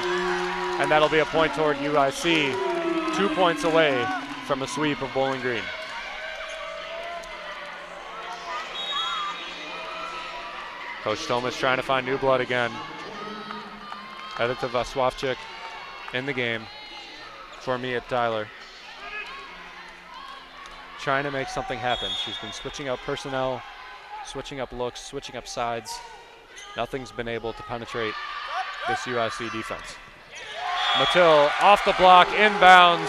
And that'll be a point toward UIC. 2 points away from a sweep of Bowling Green. Coach Thomas trying to find new blood again. Edita Vaswavchik in the game for Mia Tyler. Trying to make something happen. She's been switching up personnel, switching up looks, switching up sides. Nothing's been able to penetrate this UIC defense. Mattil off the block, inbounds.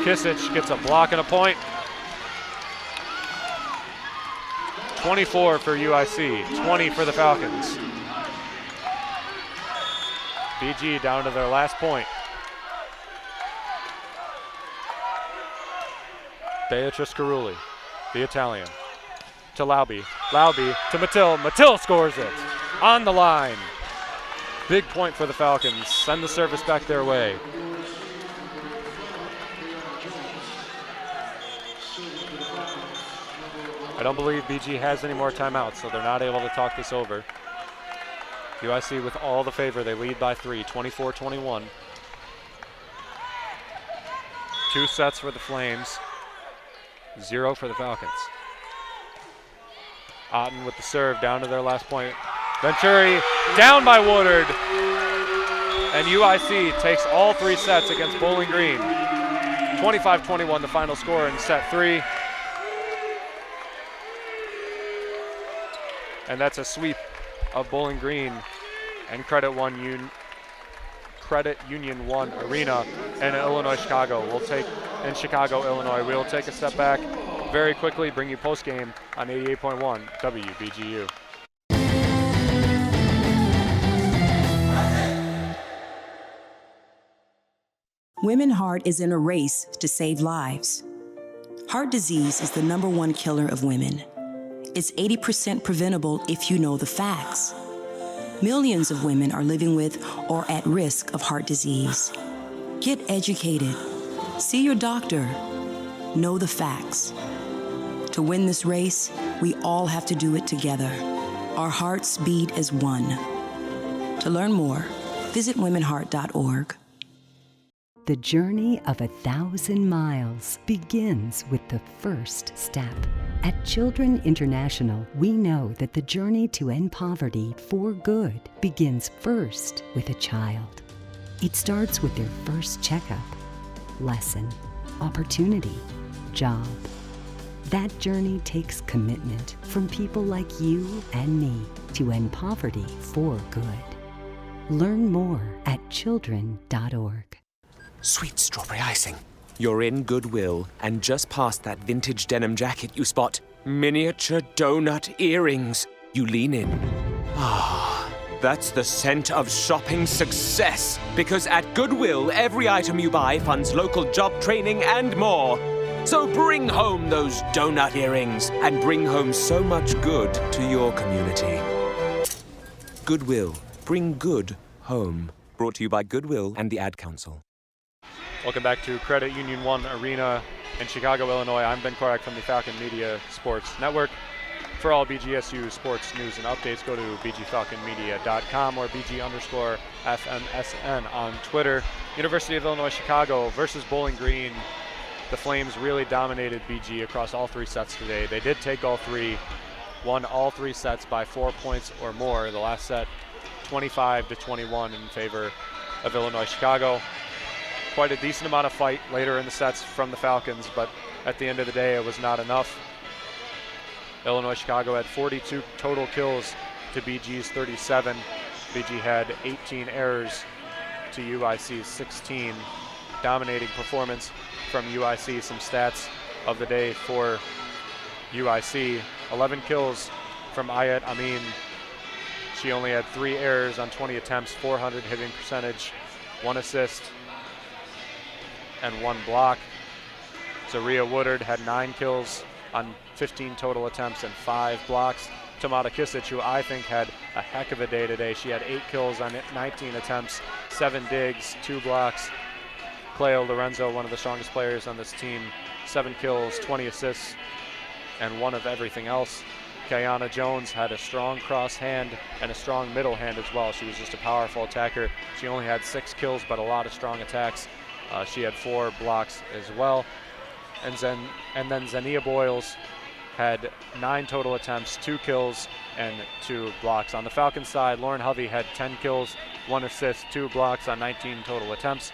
Kisic gets a block and a point. 24 for UIC, 20 for the Falcons. BG down to their last point. Beatrice Carulli, the Italian, to Laube. Laube to Mattil. Mattil scores it on the line. Big point for the Falcons. Send the service back their way. I don't believe BG has any more timeouts, so they're not able to talk this over. UIC with all the favor. They lead by 3, 24-21. 2 sets for the Flames, 0 for the Falcons. Otten with the serve down to their last point. Venturi down by Woodard. And UIC takes all 3 sets against Bowling Green. 25-21 the final score in set 3. And that's a sweep of Bowling Green and Credit Union 1 Arena and Illinois Chicago. In Chicago, Illinois. We'll take a step back very quickly, bring you post-game on 88.1 WBGU. Women's Heart is in a race to save lives. Heart disease is the #1 killer of women. It's 80% preventable if you know the facts. Millions of women are living with or at risk of heart disease. Get educated. See your doctor. Know the facts. To win this race, we all have to do it together. Our hearts beat as one. To learn more, visit womenheart.org. The journey of 1,000 miles begins with the first step. At Children International, we know that the journey to end poverty for good begins first with a child. It starts with their first checkup, lesson, opportunity, job. That journey takes commitment from people like you and me to end poverty for good. Learn more at children.org. Sweet strawberry icing. You're in Goodwill, and just past that vintage denim jacket you spot miniature donut earrings. You lean in. Ah, That's the scent of shopping success. Because at Goodwill, every item you buy funds local job training and more. So bring home those donut earrings and bring home so much good to your community. Goodwill. Bring good home. Brought to you by Goodwill and the Ad Council. Welcome back to Credit Union 1 Arena in Chicago, Illinois. I'm Ben Korak from the Falcon Media Sports Network. For all BGSU sports news and updates, go to bgfalconmedia.com or BG_FMSN on Twitter. University of Illinois Chicago versus Bowling Green. The Flames really dominated BG across all three sets today. They did take all three, won all three sets by 4 points or more. The last set, 25-21 in favor of Illinois Chicago. Quite a decent amount of fight later in the sets from the Falcons, but at the end of the day, it was not enough. Illinois Chicago had 42 total kills to BG's 37. BG had 18 errors to UIC's 16. Dominating performance from UIC. Some stats of the day for UIC. 11 kills from Ayat Amin. She only had 3 errors on 20 attempts, 400 hitting percentage, 1 assist, and 1 block. Zaria Woodard had 9 kills on 15 total attempts and 5 blocks. Tamara Kisic, who I think had a heck of a day today. She had 8 kills on 19 attempts, 7 digs, 2 blocks. Cleo Lorenzo, one of the strongest players on this team, 7 kills, 20 assists, and 1 of everything else. Kayana Jones had a strong cross hand and a strong middle hand as well. She was just a powerful attacker. She only had 6 kills, but a lot of strong attacks. She had 4 blocks as well. And then Zania Boyles had 9 total attempts, 2 kills, and 2 blocks. On the Falcons side, Lauren Hovey had 10 kills, 1 assist, 2 blocks on 19 total attempts.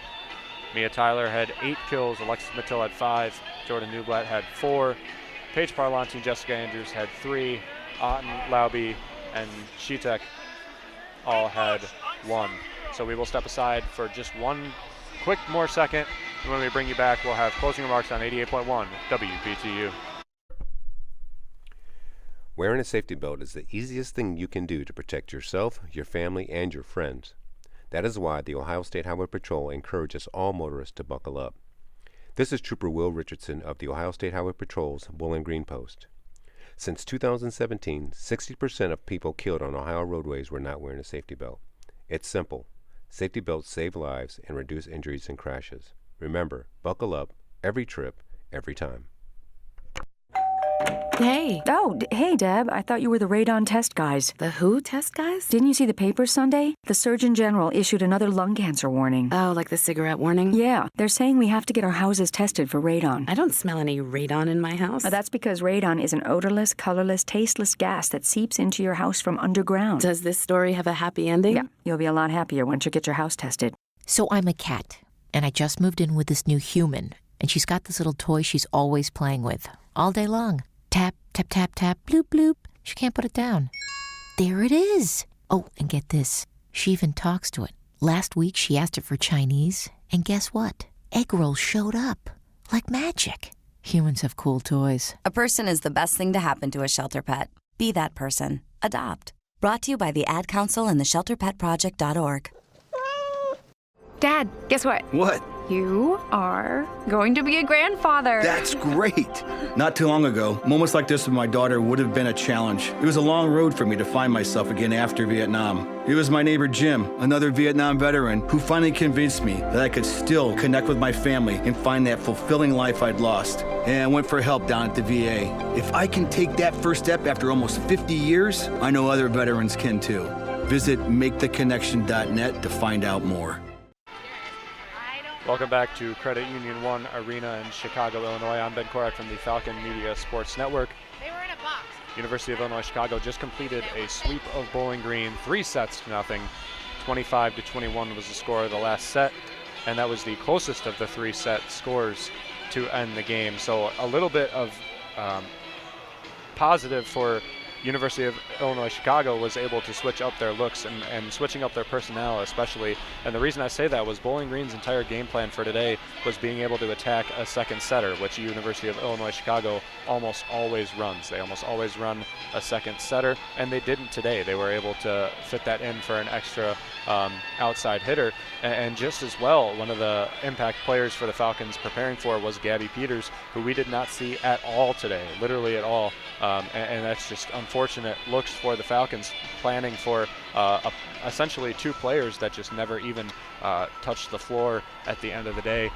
Mia Tyler had 8 kills, Alexis Mattil had 5, Jordan Newblatt had 4, Paige Parlanti and Jessica Andrews had 3, Otten, Lauby, and Shitek all had 1. So we will step aside for just one quick more second, and when we bring you back, we'll have closing remarks on 88.1 WBGU. Wearing a safety belt is the easiest thing you can do to protect yourself, your family, and your friends. That is why the Ohio State Highway Patrol encourages all motorists to buckle up. This is Trooper Will Richardson of the Ohio State Highway Patrol's Bowling Green Post. Since 2017, 60% of people killed on Ohio roadways were not wearing a safety belt. It's simple. Safety belts save lives and reduce injuries and crashes. Remember, buckle up every trip, every time. Hey. Oh, hey, Deb. I thought you were the radon test guys. The who test guys? Didn't you see the papers Sunday? The Surgeon General issued another lung cancer warning. Oh, like the cigarette warning? Yeah. They're saying we have to get our houses tested for radon. I don't smell any radon in my house. That's because radon is an odorless, colorless, tasteless gas that seeps into your house from underground. Does this story have a happy ending? Yeah. You'll be a lot happier once you get your house tested. So I'm a cat, and I just moved in with this new human, and she's got this little toy she's always playing with, all day long. Tap, tap, tap, tap, bloop, bloop. She can't put it down. There it is. Oh, and get this. She even talks to it. Last week, she asked it for Chinese, and guess what? Egg rolls showed up. Like magic. Humans have cool toys. A person is the best thing to happen to a shelter pet. Be that person. Adopt. Brought to you by the Ad Council and the ShelterPetProject.org. Dad, guess what? What? You are going to be a grandfather. That's great. Not too long ago, moments like this with my daughter would have been a challenge. It was a long road for me to find myself again after Vietnam. It was my neighbor Jim, another Vietnam veteran, who finally convinced me that I could still connect with my family and find that fulfilling life I'd lost. And I went for help down at the VA. If I can take that first step after almost 50 years, I know other veterans can too. Visit maketheconnection.net to find out more. Welcome back to Credit Union 1 Arena in Chicago, Illinois. I'm Ben Korak from the Falcon Media Sports Network. They were in a box. University of Illinois Chicago just completed a sweep of Bowling Green, 3-0. 25-21 was the score of the last set, and that was the closest of the 3-set scores to end the game. So a little bit of positive for University of Illinois Chicago was able to switch up their looks and switching up their personnel especially. And the reason I say that was Bowling Green's entire game plan for today was being able to attack a second setter, which University of Illinois Chicago almost always runs. They almost always run a second setter, and they didn't today. They were able to fit that in for an extra outside hitter. And just as well, one of the impact players for the Falcons preparing for was Gabby Peters, who we did not see at all today, literally at all. And that's just unfortunate looks for the Falcons, planning for essentially two players that just never even touched the floor at the end of the day.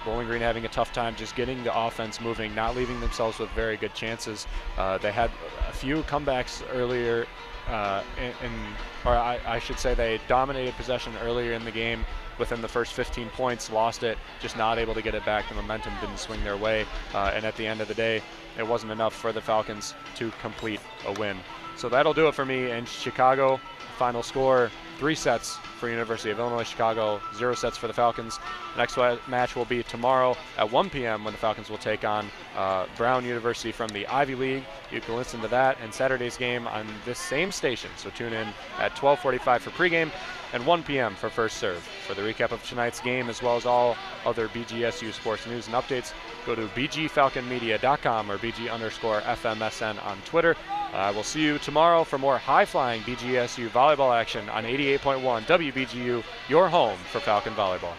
Bowling Green having a tough time just getting the offense moving, not leaving themselves with very good chances. They had a few comebacks earlier I should say they dominated possession earlier in the game within the first 15 points, lost it, just not able to get it back. The momentum didn't swing their way, and at the end of the day, it wasn't enough for the Falcons to complete a win. So that'll do it for me in Chicago. Final score, 3 sets for University of Illinois Chicago, 0 sets for the Falcons. The next match will be tomorrow at 1 p.m. when the Falcons will take on Brown University from the Ivy League. You can listen to that and Saturday's game on this same station. So tune in at 12:45 for pregame and 1 p.m. for first serve. For the recap of tonight's game, as well as all other BGSU sports news and updates, go to bgfalconmedia.com or BG_FMSN on Twitter. I will see you tomorrow for more high-flying BGSU volleyball action on 88.1 WBGU, your home for Falcon volleyball.